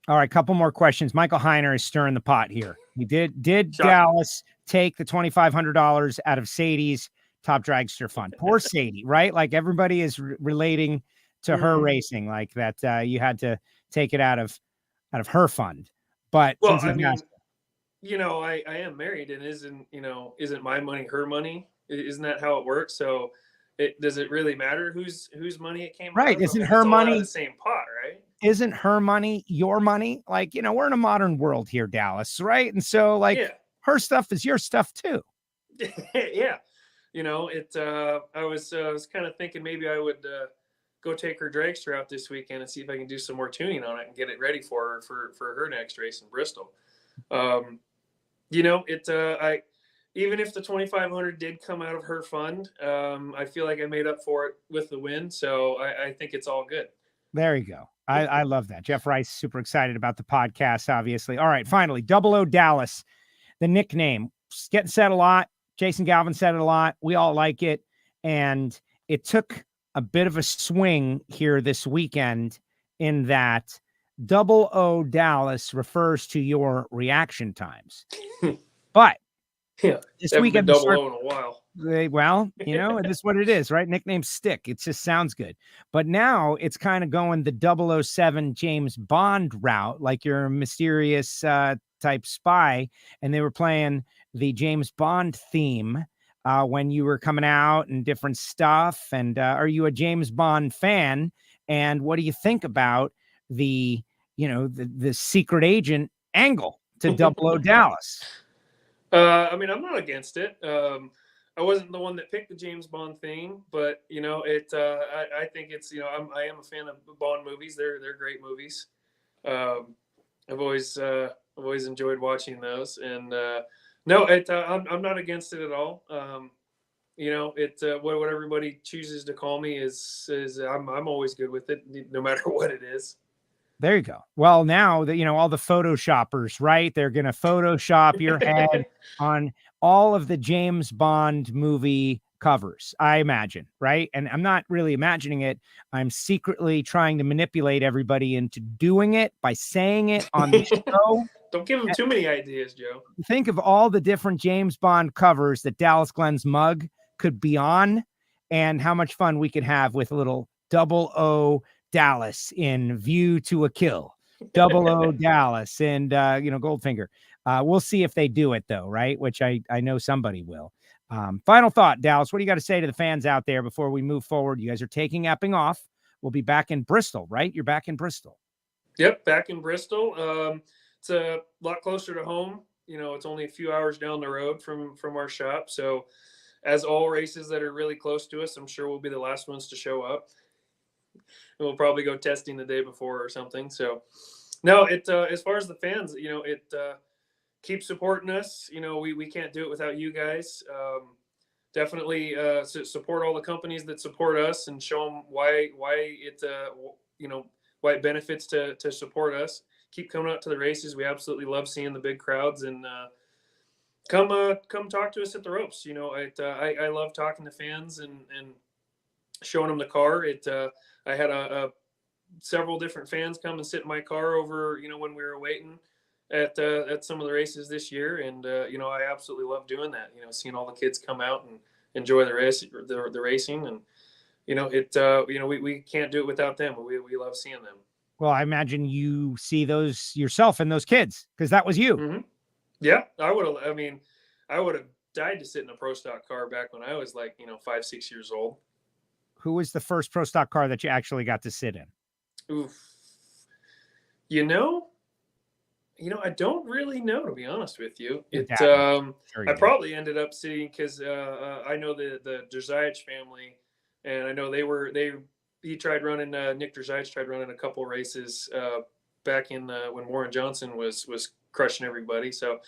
All right, couple more questions. Michael Heiner is stirring the pot here. He did Dallas take the $2,500 out of Sadie's Top Dragster Fund? Poor Sadie, right? Like everybody is relating to her racing, like that. You had to take it out of her fund. But well, I mean, I am married, and isn't my money her money? Isn't that how it works? So, does it really matter whose money it came? Right? From? Isn't her money out of the same pot? Right? Isn't her money your money? Like, we're in a modern world here, Dallas, right? And so, like, her stuff is your stuff too. Yeah. I was kind of thinking maybe I would go take her dragster out this weekend and see if I can do some more tuning on it and get it ready for her for her next race in Bristol. Even if the 2,500 did come out of her fund, I feel like I made up for it with the win. So I think it's all good. There you go. I love that. Jeff Rice, super excited about the podcast, obviously. All right, finally, 00 Dallas, the nickname. It's getting said a lot. Jason Galvin said it a lot. We all like it. And it took a bit of a swing here this weekend in that 00 Dallas refers to your reaction times. But this weekend, been 00 in a while. Well, it is what it is, right? Nicknames stick. It just sounds good. But now it's kind of going the 007 James Bond route, like you're a mysterious type spy. And they were playing the James Bond theme when you were coming out and different stuff. And are you a James Bond fan? And what do you think about the secret agent angle to 00 Dallas? I mean, I'm not against it. I wasn't the one that picked the James Bond theme, but I think it's I am a fan of Bond movies. They're great movies. I've always enjoyed watching those, and no, I'm not against it at all. What everybody chooses to call me is I'm always good with it, no matter what it is. There you go. Well, now that all the Photoshoppers, right? They're going to Photoshop your head on all of the James Bond movie covers, I imagine, right? And I'm not really imagining it. I'm secretly trying to manipulate everybody into doing it by saying it on the show. Don't give him too many ideas, Joe. Think of all the different James Bond covers that Dallas Glenn's mug could be on, and how much fun we could have with a little 00 Dallas in View to a Kill, 00 Dallas, and Goldfinger. We'll see if they do it though, right? Which I know somebody will. Final thought, Dallas. What do you got to say to the fans out there before we move forward? You guys are taking Epping off. We'll be back in Bristol, right? You're back in Bristol. Yep, back in Bristol. It's a lot closer to home. It's only a few hours down the road from our shop. So, as all races that are really close to us, I'm sure we'll be the last ones to show up. And we'll probably go testing the day before or something. So, no, as far as the fans, keep supporting us. We can't do it without you guys. Definitely support all the companies that support us and show them why it benefits to support us. Keep coming out to the races. We absolutely love seeing the big crowds, and come talk to us at the ropes. I love talking to fans and showing them the car. I had several different fans come and sit in my car over, when we were waiting at some of the races this year. And, I absolutely love doing that, seeing all the kids come out and enjoy the racing. And, we can't do it without them. We love seeing them. Well, I imagine you see those yourself and those kids, because that was you. Mm-hmm. Yeah, I would have died to sit in a Pro Stock car back when I was 5-6 years old. Who was the first Pro Stock car that you actually got to sit in? Oof. I don't really know, to be honest with you. I probably ended up sitting because I know the Drzeich family, and I know Nick Drzeich tried running a couple races back in when Warren Johnson was crushing everybody. So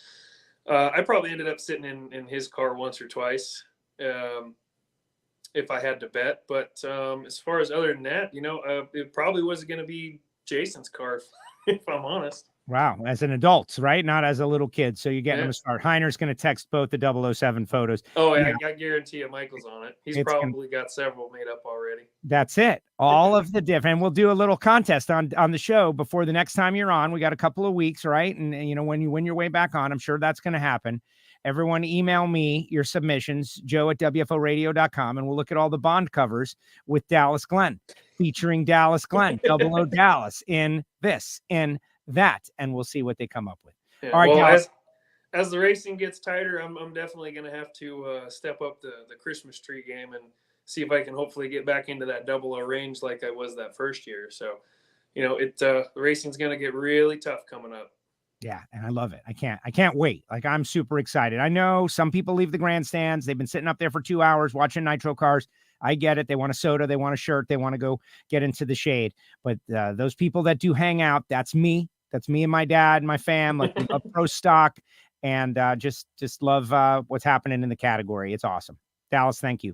I probably ended up sitting in his car once or twice. If I had to bet. But as far as other than that, it probably was going to be Jason's car, if I'm honest. Wow. As an adult, right? Not as a little kid. So you're getting him a start. Heiner's going to text both the 007 photos. Oh, yeah. I guarantee you Michael's on it. He's probably got several made up already. That's it. All of the different. We'll do a little contest on the show before the next time you're on. We got a couple of weeks, right? And when you win your way back on, I'm sure that's going to happen. Everyone email me your submissions, joe@wforadio.com, and we'll look at all the Bond covers with Dallas Glenn, featuring Dallas Glenn, 00 Dallas, in this, in that, and we'll see what they come up with. Yeah, all right, well, as the racing gets tighter, I'm definitely going to have to step up the Christmas tree game and see if I can hopefully get back into that 00 range like I was that first year. So, the racing's going to get really tough coming up. Yeah, and I love it. I can't wait. I'm super excited. I know some people leave the grandstands. They've been sitting up there for 2 hours watching nitro cars. I get it. They want a soda. They want a shirt. They want to go get into the shade. But those people that do hang out, that's me. That's me and my dad and my fam. We love Pro Stock, and just love what's happening in the category. It's awesome. Dallas, thank you.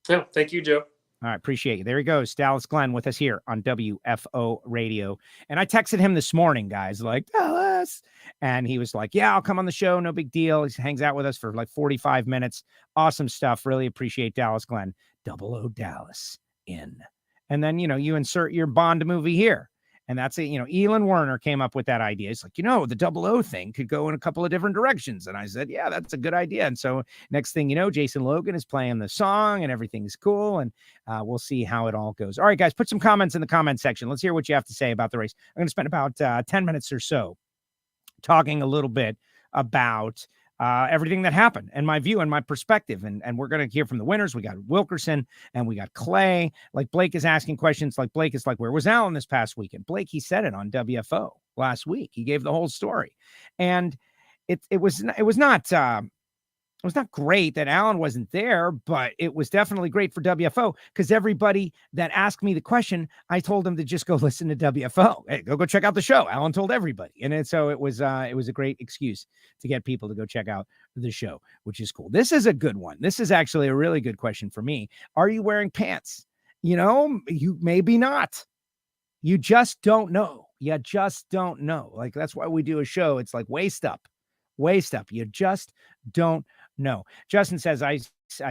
Yeah, thank you, Joe. All right, appreciate you. There he goes, Dallas Glenn with us here on WFO Radio. And I texted him this morning, guys, Dallas. And he was like, yeah, I'll come on the show. No big deal. He hangs out with us for 45 minutes. Awesome stuff. Really appreciate Dallas Glenn. 00 Dallas in. And then, you insert your Bond movie here. And that's it. Elon Werner came up with that idea. It's like, the 00 thing could go in a couple of different directions. And I said, yeah, that's a good idea. And so next thing you know, Jason Logan is playing the song and everything's cool. And we'll see how it all goes. All right, guys, put some comments in the comment section. Let's hear what you have to say about the race. I'm going to spend about 10 minutes or so talking a little bit about everything that happened and my view and my perspective. And we're going to hear from the winners. We got Wilkerson and we got Clay. Blake is asking questions. Blake is where was Alan this past weekend? Blake, he said it on WFO last week. He gave the whole story. And it was not great that Alan wasn't there, but it was definitely great for WFO because everybody that asked me the question, I told them to just go listen to WFO. Hey, go check out the show. Alan told everybody. And so it was a great excuse to get people to go check out the show, which is cool. This is a good one. This is actually a really good question for me. Are you wearing pants? You maybe not. You just don't know. You just don't know. That's why we do a show. It's waist up. You just don't know. Justin says, I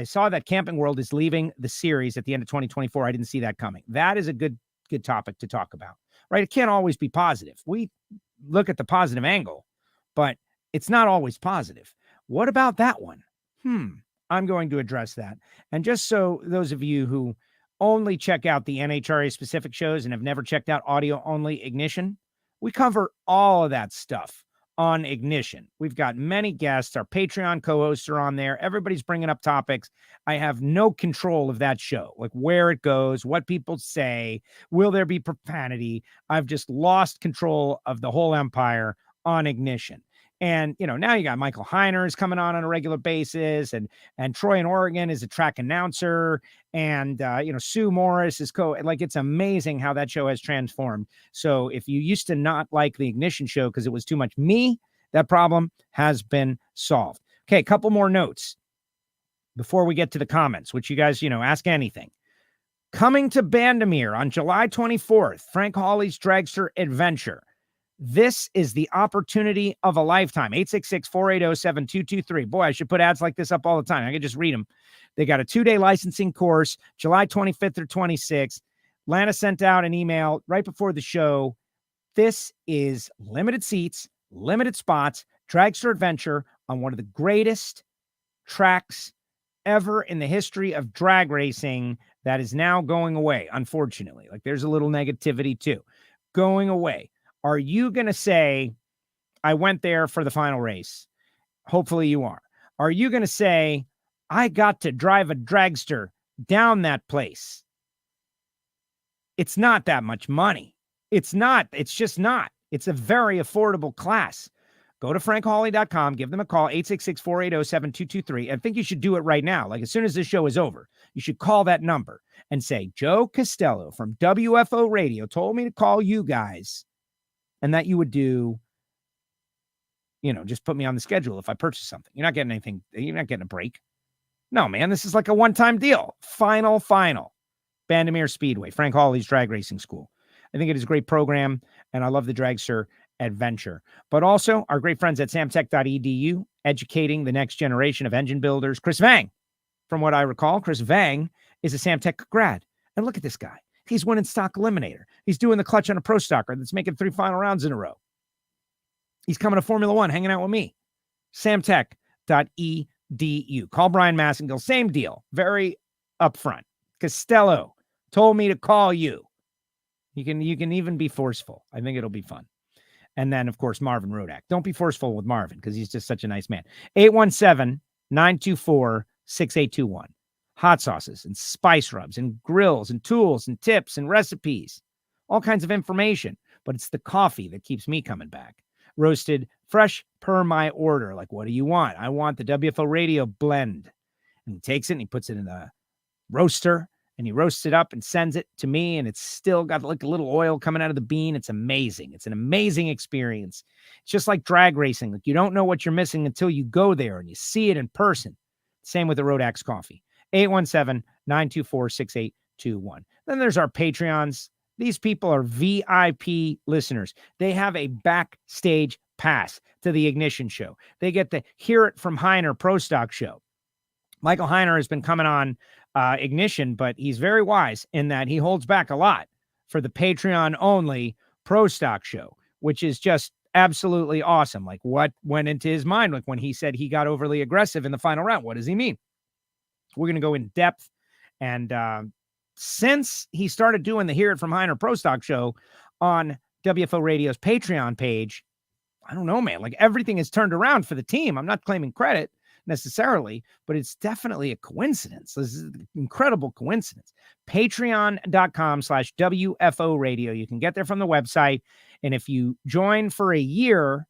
saw that Camping World is leaving the series at the end of 2024. I didn't see that coming. That is a good topic to talk about, right? It can't always be positive. We look at the positive angle, but it's not always positive. What about that one? I'm going to address that. And just so those of you who only check out the NHRA specific shows and have never checked out audio only Ignition, we cover all of that stuff on Ignition. We've got many guests. Our Patreon co-hosts are on there. Everybody's bringing up topics. I have no control of that show, like where it goes, what people say, will there be profanity? I've just lost control of the whole empire on Ignition. And, now you got Michael Heiner is coming on a regular basis, and Troy in Oregon is a track announcer, and, Sue Morris is it's amazing how that show has transformed. So if you used to not like the Ignition show because it was too much me, that problem has been solved. Okay, a couple more notes before we get to the comments, which you guys, ask anything. Coming to Bandamere on July 24th, Frank Hawley's Dragster Adventure. This is the opportunity of a lifetime. 866-480-7223. Boy, I should put ads like this up all the time. I could just read them. They got a 2-day licensing course, July 25th or 26th. Lana sent out an email right before the show. This is limited seats, limited spots, Dragster Adventure on one of the greatest tracks ever in the history of drag racing that is now going away, unfortunately. There's a little negativity too. Going away. Are you going to say, I went there for the final race? Hopefully you are. Are you going to say, I got to drive a dragster down that place? It's not that much money. It's not. It's just not. It's a very affordable class. Go to frankhawley.com, give them a call, 866-480-7223. I think you should do it right now. As soon as this show is over, you should call that number and say, Joe Castello from WFO Radio told me to call you guys. And that you would do, just put me on the schedule if I purchase something. You're not getting anything. You're not getting a break. No, man, this is like a one-time deal. Final. Bandamere Speedway, Frank Hawley's Drag Racing School. I think it is a great program, and I love the Dragster Adventure. But also, our great friends at samtech.edu, educating the next generation of engine builders. Chris Vang, from what I recall, Chris Vang is a Samtech grad. And look at this guy. He's winning stock eliminator. He's doing the clutch on a pro stocker that's making 3 final rounds in a row. He's coming to Formula One, hanging out with me. Samtech.edu. Call Brian Massengill. Same deal. Very upfront. Castello told me to call you. You can even be forceful. I think it'll be fun. And then, of course, Marvin Rodak. Don't be forceful with Marvin because he's just such a nice man. 817-924-6821. Hot sauces and spice rubs and grills and tools and tips and recipes, all kinds of information. But it's the coffee that keeps me coming back. Roasted fresh per my order. What do you want? I want the WFO Radio blend. And he takes it and he puts it in the roaster and he roasts it up and sends it to me. And it's still got a little oil coming out of the bean. It's amazing. It's an amazing experience. It's just like drag racing. You don't know what you're missing until you go there and you see it in person. Same with the Rodax coffee. 817-924-6821. Then there's our Patreons. These people are VIP listeners. They have a backstage pass to the Ignition show. They get to hear it from Heiner Pro Stock show. Michael Heiner has been coming on Ignition, but he's very wise in that he holds back a lot for the Patreon only Pro Stock show, which is just absolutely awesome. What went into his mind when he said he got overly aggressive in the final round? What does he mean? We're going to go in depth. And since he started doing the Hear It From Heiner Pro Stock show on WFO Radio's Patreon page, I don't know, man. Everything has turned around for the team. I'm not claiming credit necessarily, but it's definitely a coincidence. This is an incredible coincidence. Patreon.com/WFO Radio. You can get there from the website. And if you join for a year,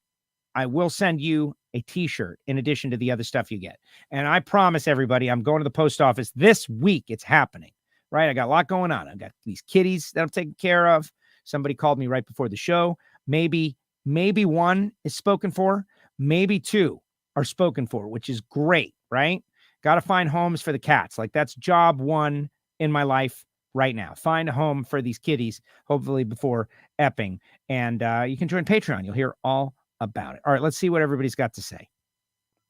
I will send you a t-shirt in addition to the other stuff you get. And I promise everybody, I'm going to the post office this week. It's happening, right? I got a lot going on. I've got these kitties that I'm taking care of. Somebody called me right before the show. Maybe one is spoken for. Maybe 2 are spoken for, which is great, right? Got to find homes for the cats. That's job 1 in my life right now. Find a home for these kitties, hopefully before Epping. And you can join Patreon. You'll hear all about it. All right, let's see what everybody's got to say.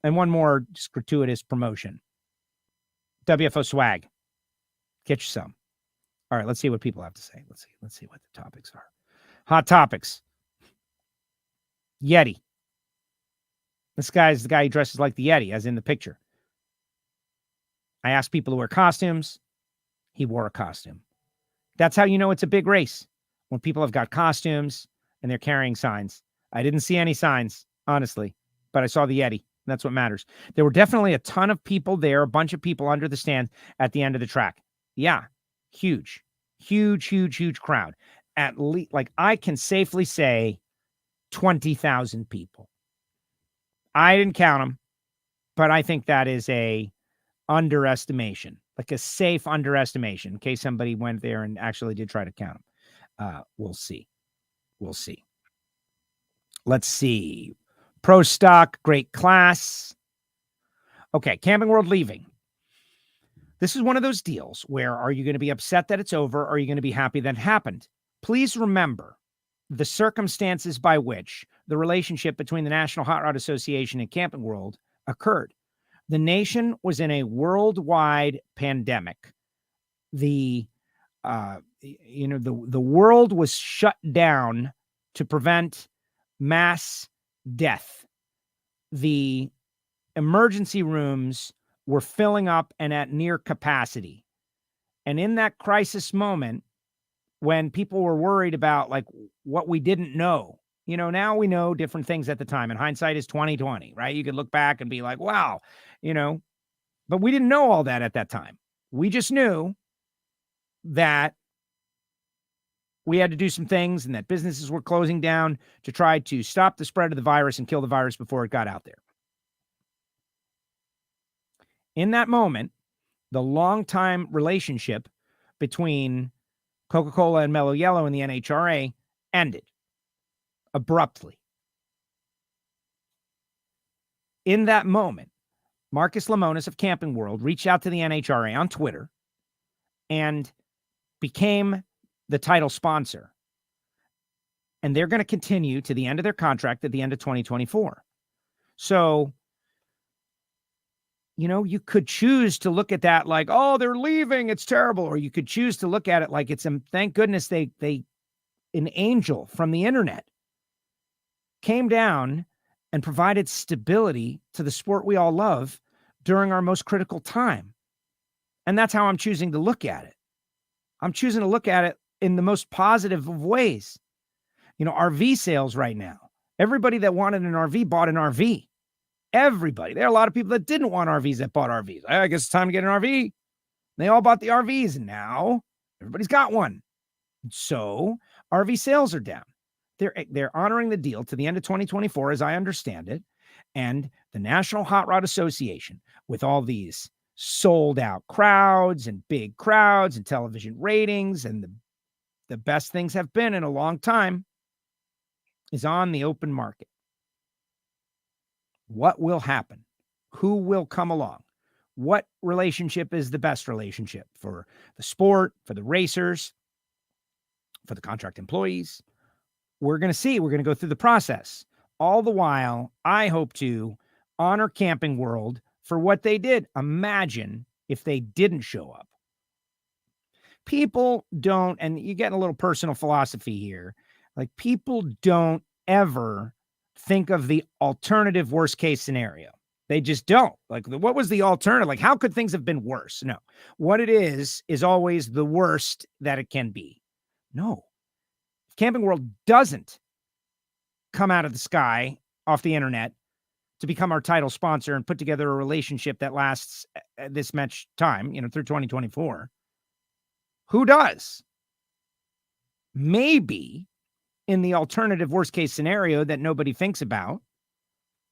And one more just gratuitous promotion. WFO swag. Get you some. All right, let's see what people have to say. Let's see what the topics are. Hot topics. Yeti. This guy's the guy who dresses like the Yeti, as in the picture. I asked people to wear costumes. He wore a costume. That's how you know it's a big race. When people have got costumes and they're carrying signs. I didn't see any signs, honestly, but I saw the Yeti. That's what matters. There were definitely a ton of people there, a bunch of people under the stand at the end of the track. Yeah, huge crowd. At least, like, I can safely say 20,000 people. I didn't count them, but I think that is a underestimation, like a safe underestimation, in case somebody went there and actually did try to count them. We'll see. Let's see. Pro Stock, great class. Okay, Camping World leaving. This is one of those deals where, are you going to be upset that it's over? Or are you going to be happy that it happened? Please remember the circumstances by which the relationship between the National Hot Rod Association and Camping World occurred. The nation was in a worldwide pandemic. The world was shut down to prevent mass death. The emergency rooms were filling up and at near capacity. And in that crisis moment, when people were worried about like what we didn't know, now we know different things at the time, and hindsight is 2020, right? You could look back and be like, wow, but we didn't know all that at that time. We just knew that we had to do some things and that businesses were closing down to try to stop the spread of the virus and kill the virus before it got out there. In that moment, the long-time relationship between Coca-Cola and Mellow Yellow and the NHRA ended abruptly. In that moment, Marcus Lemonis of Camping World reached out to the NHRA on Twitter and became the title sponsor. And they're going to continue to the end of their contract at the end of 2024. So, you could choose to look at that like, oh, they're leaving, it's terrible. Or you could choose to look at it like it's thank goodness an angel from the internet came down and provided stability to the sport we all love during our most critical time. And that's how I'm choosing to look at it. I'm choosing to look at it in the most positive of ways. RV sales right now. Everybody that wanted an RV bought an RV. Everybody. There are a lot of people that didn't want RVs that bought RVs. I guess it's time to get an RV. They all bought the RVs, and now everybody's got one. So RV sales are down. They're honoring the deal to the end of 2024, as I understand it. And the National Hot Rod Association, with all these sold out crowds and big crowds and television ratings, and the best things have been in a long time, is on the open market. What will happen? Who will come along? What relationship is the best relationship for the sport, for the racers, for the contract employees? We're going to see. We're going to go through the process. All the while, I hope to honor Camping World for what they did. Imagine if they didn't show up. People don't, and you get a little personal philosophy here, like people don't ever think of the alternative worst case scenario. They just don't. Like, what was the alternative? Like, how could things have been worse? No. What it is always the worst that it can be. No. If Camping World doesn't come out of the sky off the internet to become our title sponsor and put together a relationship that lasts this much time, through 2024, who does? Maybe in the alternative worst case scenario that nobody thinks about,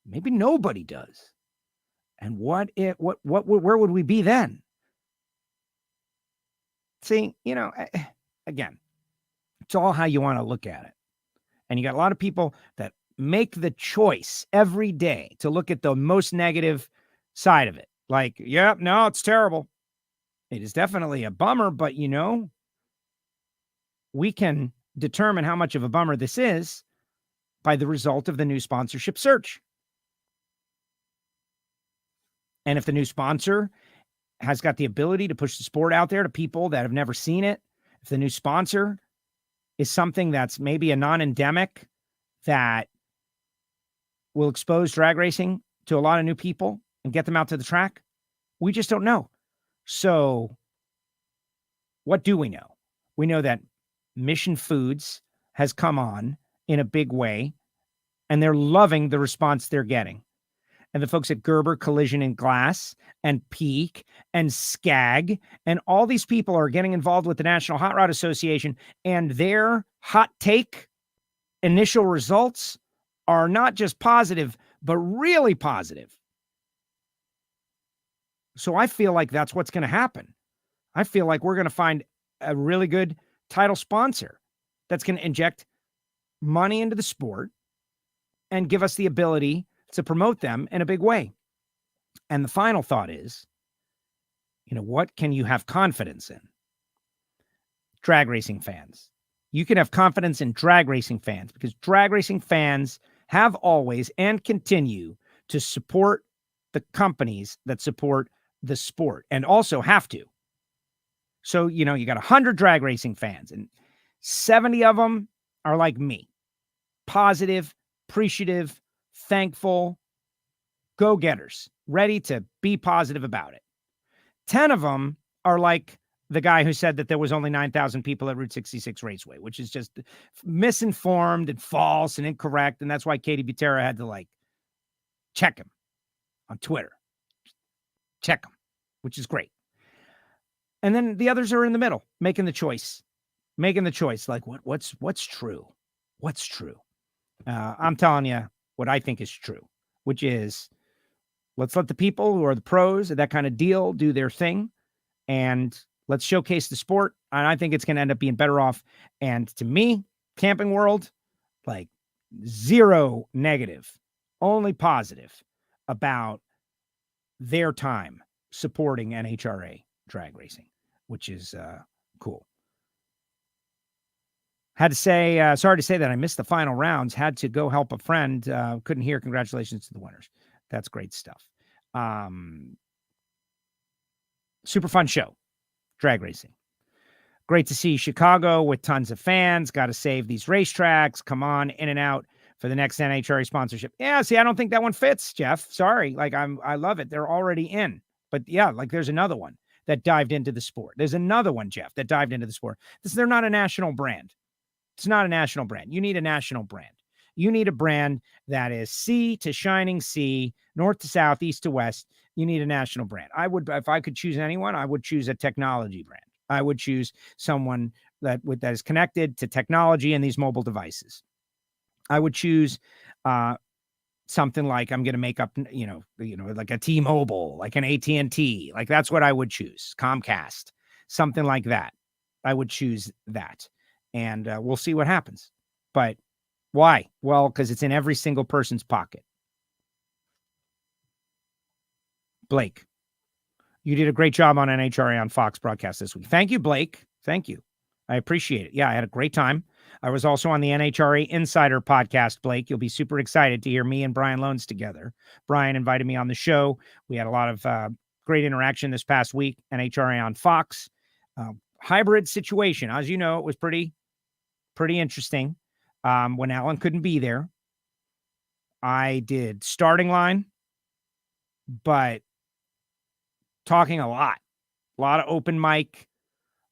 maybe nobody does. And where would we be then? See, again, it's all how you want to look at it. And you got a lot of people that make the choice every day to look at the most negative side of it. Like, yep, no, it's terrible. It is definitely a bummer, but we can determine how much of a bummer this is by the result of the new sponsorship search. And if the new sponsor has got the ability to push the sport out there to people that have never seen it, if the new sponsor is something that's maybe a non-endemic that will expose drag racing to a lot of new people and get them out to the track? We just don't know. So what do we know? We know that Mission Foods has come on in a big way, and they're loving the response they're getting. And the folks at Gerber Collision and Glass and Peak and Skag and all these people are getting involved with the National Hot Rod Association, and their hot take initial results are not just positive, but really positive. So I feel like that's what's going to happen. I feel like we're going to find a really good title sponsor that's going to inject money into the sport and give us the ability to promote them in a big way. And the final thought is, what can you have confidence in? Drag racing fans. You can have confidence in drag racing fans because drag racing fans have always and continue to support the companies that support the sport and also have to. So, you got 100 drag racing fans and 70 of them are like me, positive, appreciative, thankful, go-getters, ready to be positive about it. 10 of them are like the guy who said that there was only 9,000 people at Route 66 Raceway, which is just misinformed and false and incorrect. And that's why Katie Butera had to check him on Twitter. Check him, which is great. And then the others are in the middle, making the choice. Like what's true? What's true? I'm telling you what I think is true, which is let's let the people who are the pros of that kind of deal do their thing, and let's showcase the sport. And I think it's going to end up being better off. And to me, Camping World, zero negative, only positive about their time supporting NHRA drag racing, which is cool. Had to say, sorry to say that I missed the final rounds. Had to go help a friend. Couldn't hear. Congratulations to the winners. That's great stuff. Super fun show. Drag racing. Great to see Chicago with tons of fans. Got to save these racetracks. Come on, in and out for the next NHRA sponsorship. Yeah, see, I don't think that one fits, Jeff. Sorry. I love it. They're already in. But yeah, there's another one that dived into the sport. There's another one, Jeff, that dived into the sport. They're not a national brand. It's not a national brand. You need a national brand. You need a brand that is sea to shining sea, north to south, east to west. You need a national brand. If I could choose anyone, I would choose a technology brand. I would choose someone that is connected to technology and these mobile devices. I would choose something like, I'm going to make up, like a T-Mobile, like an AT&T, that's what I would choose. Comcast, something like that. I would choose that. And we'll see what happens. But why? Well, because it's in every single person's pocket. Blake, you did a great job on NHRA on Fox broadcast this week. Thank you, Blake. Thank you. I appreciate it. Yeah, I had a great time. I was also on the NHRA Insider podcast, Blake. You'll be super excited to hear me and Brian Loans together. Brian invited me on the show. We had a lot of great interaction this past week. NHRA on Fox. Hybrid situation. As you know, it was pretty interesting when Alan couldn't be there. I did starting line, but talking a lot of open mic,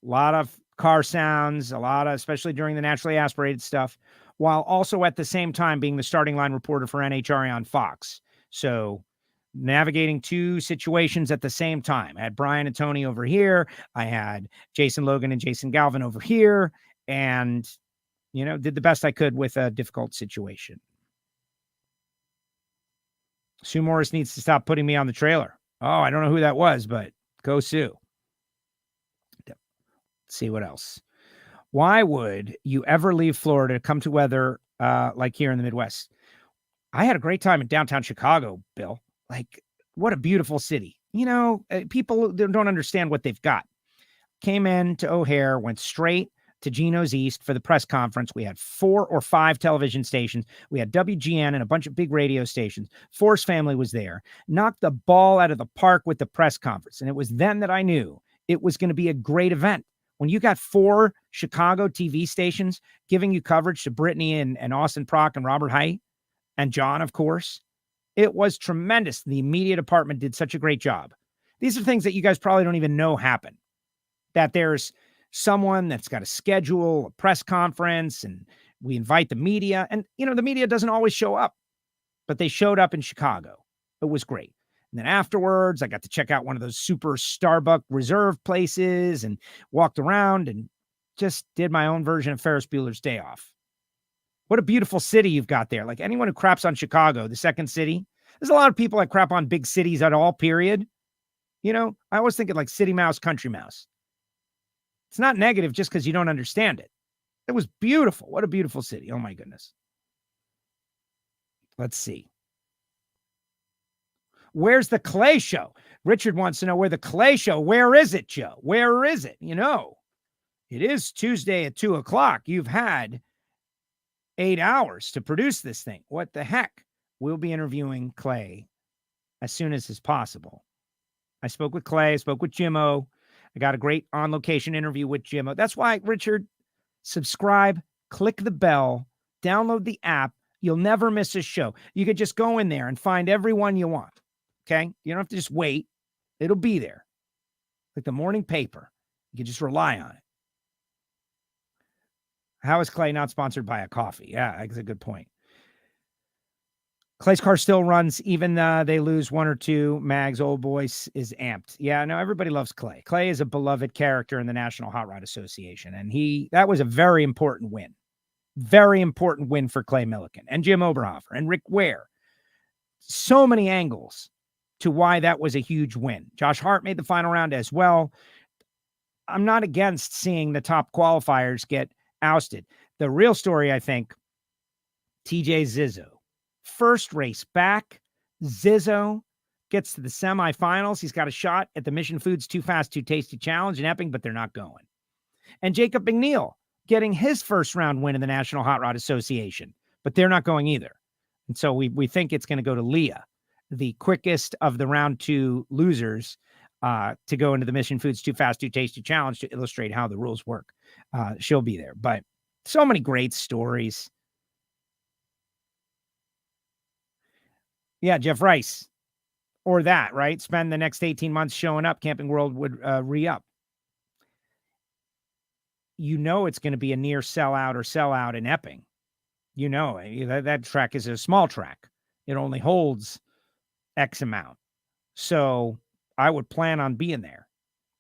a lot of car sounds, especially during the naturally aspirated stuff, while also at the same time being the starting line reporter for NHRA on Fox. So navigating two situations at the same time. I had Brian and Tony over here. I had Jason Logan and Jason Galvin over here, and, did the best I could with a difficult situation. Sue Morris needs to stop putting me on the trailer. Oh, I don't know who that was, but go Sue. Let's see what else. Why would you ever leave Florida to come to weather like here in the Midwest? I had a great time in downtown Chicago, Bill. What a beautiful city. People don't understand what they've got. Came in to O'Hare, went straight to Geno's East for the press conference. We had 4 or 5 television stations. We had WGN and a bunch of big radio stations. Force Family was there. Knocked the ball out of the park with the press conference. And it was then that I knew it was going to be a great event. When you got 4 Chicago TV stations giving you coverage to Brittany and Austin Prock and Robert Haidt, and John, of course. It was tremendous. The media department did such a great job. These are things that you guys probably don't even know happen. That there's someone that's got a schedule, a press conference, and we invite the media. And, the media doesn't always show up, but they showed up in Chicago. It was great. And then afterwards, I got to check out one of those super Starbucks reserve places and walked around and just did my own version of Ferris Bueller's Day Off. What a beautiful city you've got there. Like anyone who craps on Chicago, the second city, there's a lot of people that crap on big cities at all, period. I always think of like city mouse, country mouse. It's not negative just because you don't understand it. It was beautiful. What a beautiful city. Oh my goodness. Let's see. Where's the Clay Show? Richard wants to know where the Clay Show. Where is it, Joe? Where is it? It is Tuesday at 2:00. You've had 8 hours to produce this thing. What the heck? We'll be interviewing Clay as soon as is possible. I spoke with Clay. I spoke with Jimmo. I got a great on-location interview with Jimmo. That's why, Richard, subscribe, click the bell, download the app. You'll never miss a show. You could just go in there and find everyone you want. Okay? You don't have to just wait. It'll be there. Like the morning paper. You can just rely on it. How is Clay not sponsored by a coffee? Yeah, that's a good point. Clay's car still runs, even they lose one or two mags. Old boy is amped. Yeah, no, everybody loves Clay. Clay is a beloved character in the National Hot Rod Association, and that was a very important win. Very important win for Clay Millican and Jim Oberhofer and Rick Ware. So many angles to why that was a huge win. Josh Hart made the final round as well. I'm not against seeing the top qualifiers get ousted. The real story, I think, TJ Zizzo. First race back, Zizzo gets to the semifinals. He's got a shot at the Mission Foods Too Fast, Too Tasty Challenge in Epping, but they're not going. And Jacob McNeil getting his first round win in the National Hot Rod Association, but they're not going either. And so we think it's going to go to Leah, the quickest of the round two losers, to go into the Mission Foods Too Fast, Too Tasty Challenge to illustrate how the rules work. She'll be there. But so many great stories. Yeah, Jeff Rice. Or that, right? Spend the next 18 months showing up. Camping World would re-up. It's going to be a near sellout or sellout in Epping. That track is a small track. It only holds X amount. So I would plan on being there.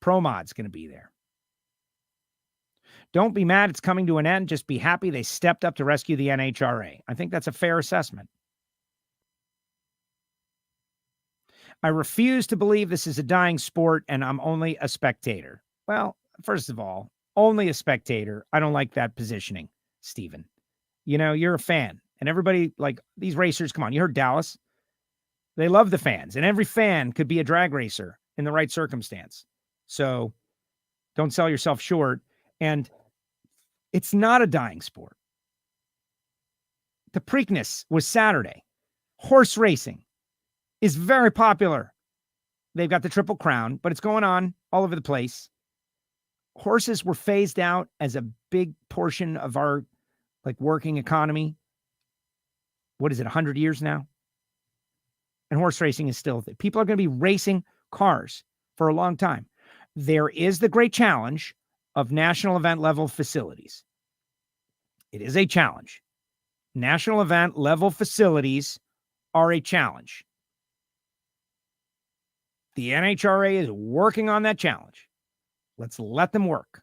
Pro Mod's going to be there. Don't be mad it's coming to an end. Just be happy they stepped up to rescue the NHRA. I think that's a fair assessment. I refuse to believe this is a dying sport and I'm only a spectator. Well, first of all, only a spectator. I don't like that positioning, Stephen. You're a fan. And everybody, like these racers, come on, you heard Dallas. They love the fans. And every fan could be a drag racer in the right circumstance. So don't sell yourself short. And it's not a dying sport. The Preakness was Saturday. Horse racing is very popular. They've got the Triple Crown, but it's going on all over the place. Horses were phased out as a big portion of our working economy. What is it, 100 years now? And horse racing is still, people are going to be racing cars for a long time. There is the great challenge of national event level facilities. It is a challenge. National event level facilities are a challenge. The NHRA is working on that challenge. Let's let them work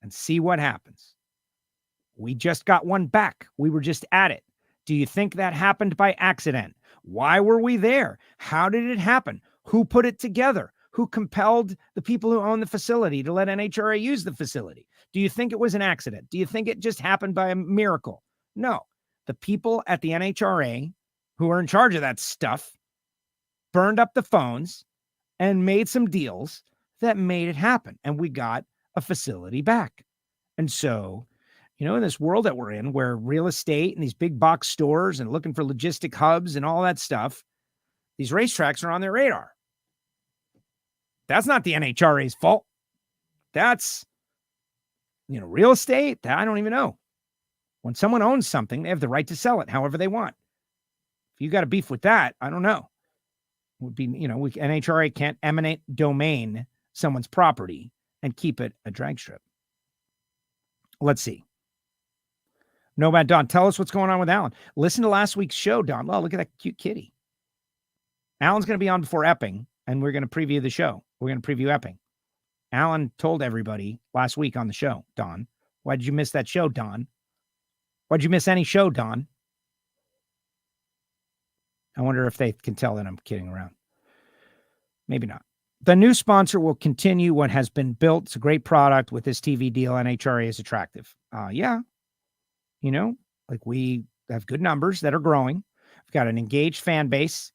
and see what happens. We just got one back. We were just at it. Do you think that happened by accident? Why were we there? How did it happen? Who put it together? Who compelled the people who own the facility to let NHRA use the facility? Do you think it was an accident? Do you think it just happened by a miracle? No. The people at the NHRA who are in charge of that stuff burned up the phones and made some deals that made it happen. And we got a facility back. And so, in this world that we're in where real estate and these big box stores and looking for logistic hubs and all that stuff, these racetracks are on their radar. That's not the NHRA's fault. That's, real estate. I don't even know. When someone owns something, they have the right to sell it however they want. If you got a beef with that, I don't know. It would be, NHRA can't eminent domain someone's property and keep it a drag strip. Let's see. Nomad Don, tell us what's going on with Alan. Listen to last week's show, Don. Oh, look at that cute kitty. Alan's going to be on before Epping, and we're going to preview the show. We're going to preview Epping. Alan told everybody last week on the show, Don. Why did you miss that show, Don? Why'd you miss any show, Don? I wonder if they can tell that I'm kidding around. Maybe not. The new sponsor will continue what has been built. It's a great product with this TV deal. NHRA is attractive. Yeah. We have good numbers that are growing. We've got an engaged fan base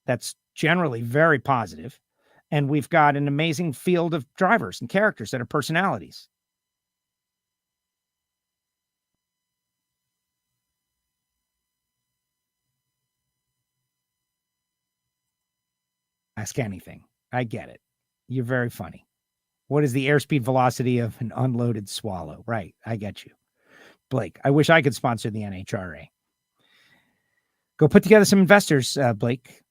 that's generally very positive. And we've got an amazing field of drivers and characters that are personalities. Ask anything. I get it. You're very funny. What is the airspeed velocity of an unloaded swallow? Right. I get you. Blake, I wish I could sponsor the NHRA. Go put together some investors, Blake.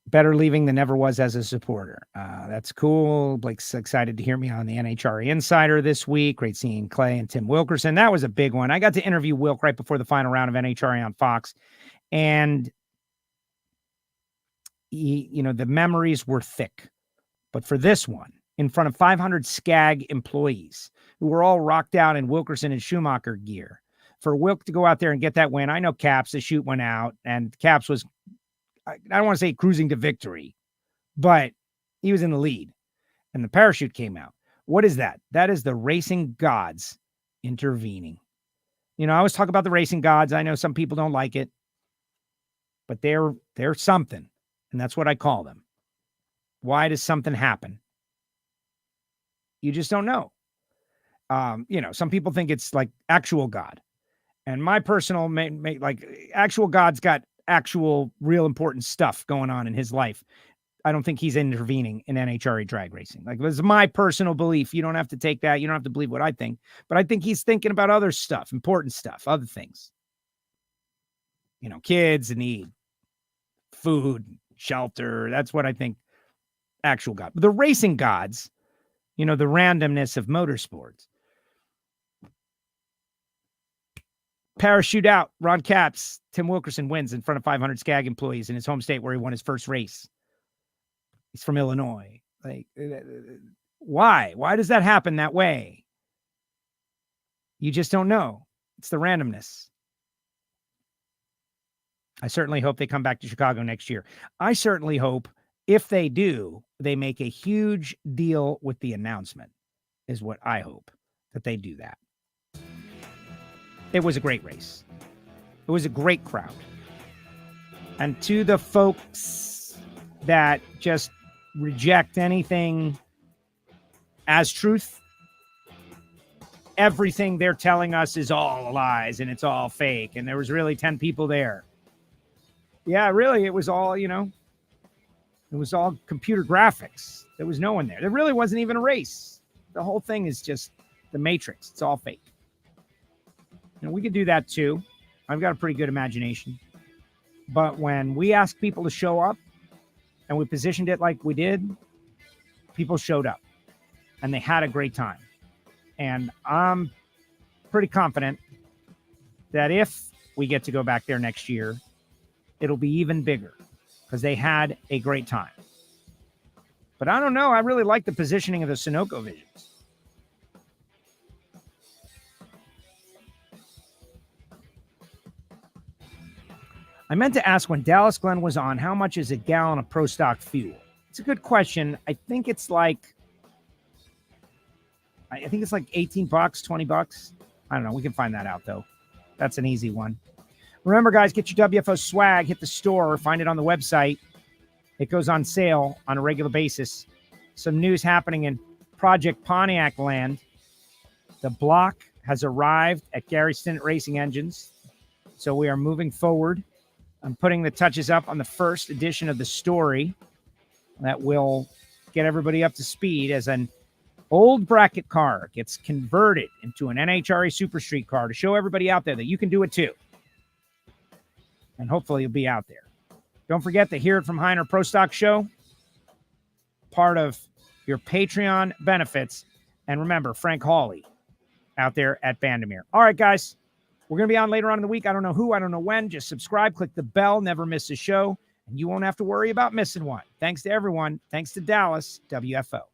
Better leaving than never was as a supporter. That's cool. Blake's excited to hear me on the NHRA Insider this week. Great seeing Clay and Tim Wilkerson. That was a big one. I got to interview Wilk right before the final round of NHRA on Fox. And, the memories were thick. But for this one, in front of 500 SCAG employees who were all rocked out in Wilkerson and Schumacher gear, for Wilk to go out there and get that win. I know Caps, the shoot went out, and Caps was, I don't want to say cruising to victory, but he was in the lead, and the parachute came out. What is that? That is the racing gods intervening. I always talk about the racing gods. I know some people don't like it, but they're something, and that's what I call them. Why does something happen? You just don't know. Some people think it's like actual God, and my personal actual God's got actual real important stuff going on in his life. I don't think he's intervening in NHRA drag racing. This is my personal belief. You don't have to take that. You don't have to believe what I think, but I think he's thinking about other stuff, important stuff, other things. Kids in need, food, shelter. That's what I think actual God. But the racing gods, the randomness of motorsports. Parachute out. Ron Capps, Tim Wilkerson wins in front of 500 SCAG employees in his home state where he won his first race. He's from Illinois. Why? Why does that happen that way? You just don't know. It's the randomness. I certainly hope they come back to Chicago next year. I certainly hope if they do, they make a huge deal with the announcement, is what I hope, that they do that. It was a great race. It was a great crowd. And to the folks that just reject anything as truth, everything they're telling us is all lies and it's all fake. And there was really 10 people there. Yeah, really, it was all, it was all computer graphics. There was no one there. There really wasn't even a race. The whole thing is just the Matrix. It's all fake. We could do that too. I've got a pretty good imagination. But when we asked people to show up and we positioned it like we did, people showed up and they had a great time. And I'm pretty confident that if we get to go back there next year, it'll be even bigger because they had a great time. But I don't know. I really like the positioning of the Sunoco Visions. I meant to ask when Dallas Glenn was on, how much is a gallon of Pro Stock fuel? It's a good question. I think it's like $18, $20. I don't know. We can find that out though. That's an easy one. Remember, guys, get your WFO swag, hit the store, find it on the website. It goes on sale on a regular basis. Some news happening in Project Pontiac land. The block has arrived at Gary Stinnett Racing Engines. So we are moving forward. I'm putting the touches up on the first edition of the story that will get everybody up to speed as an old bracket car gets converted into an NHRA Super Street car to show everybody out there that you can do it too. And hopefully you'll be out there. Don't forget to Hear It From Reinhart Pro Stock show, part of your Patreon benefits. And remember, Frank Hawley out there at Bandamere. All right, guys, we're going to be on later on in the week. I don't know who, I don't know when. Just subscribe, click the bell, never miss a show, and you won't have to worry about missing one. Thanks to everyone. Thanks to Dallas, WFO.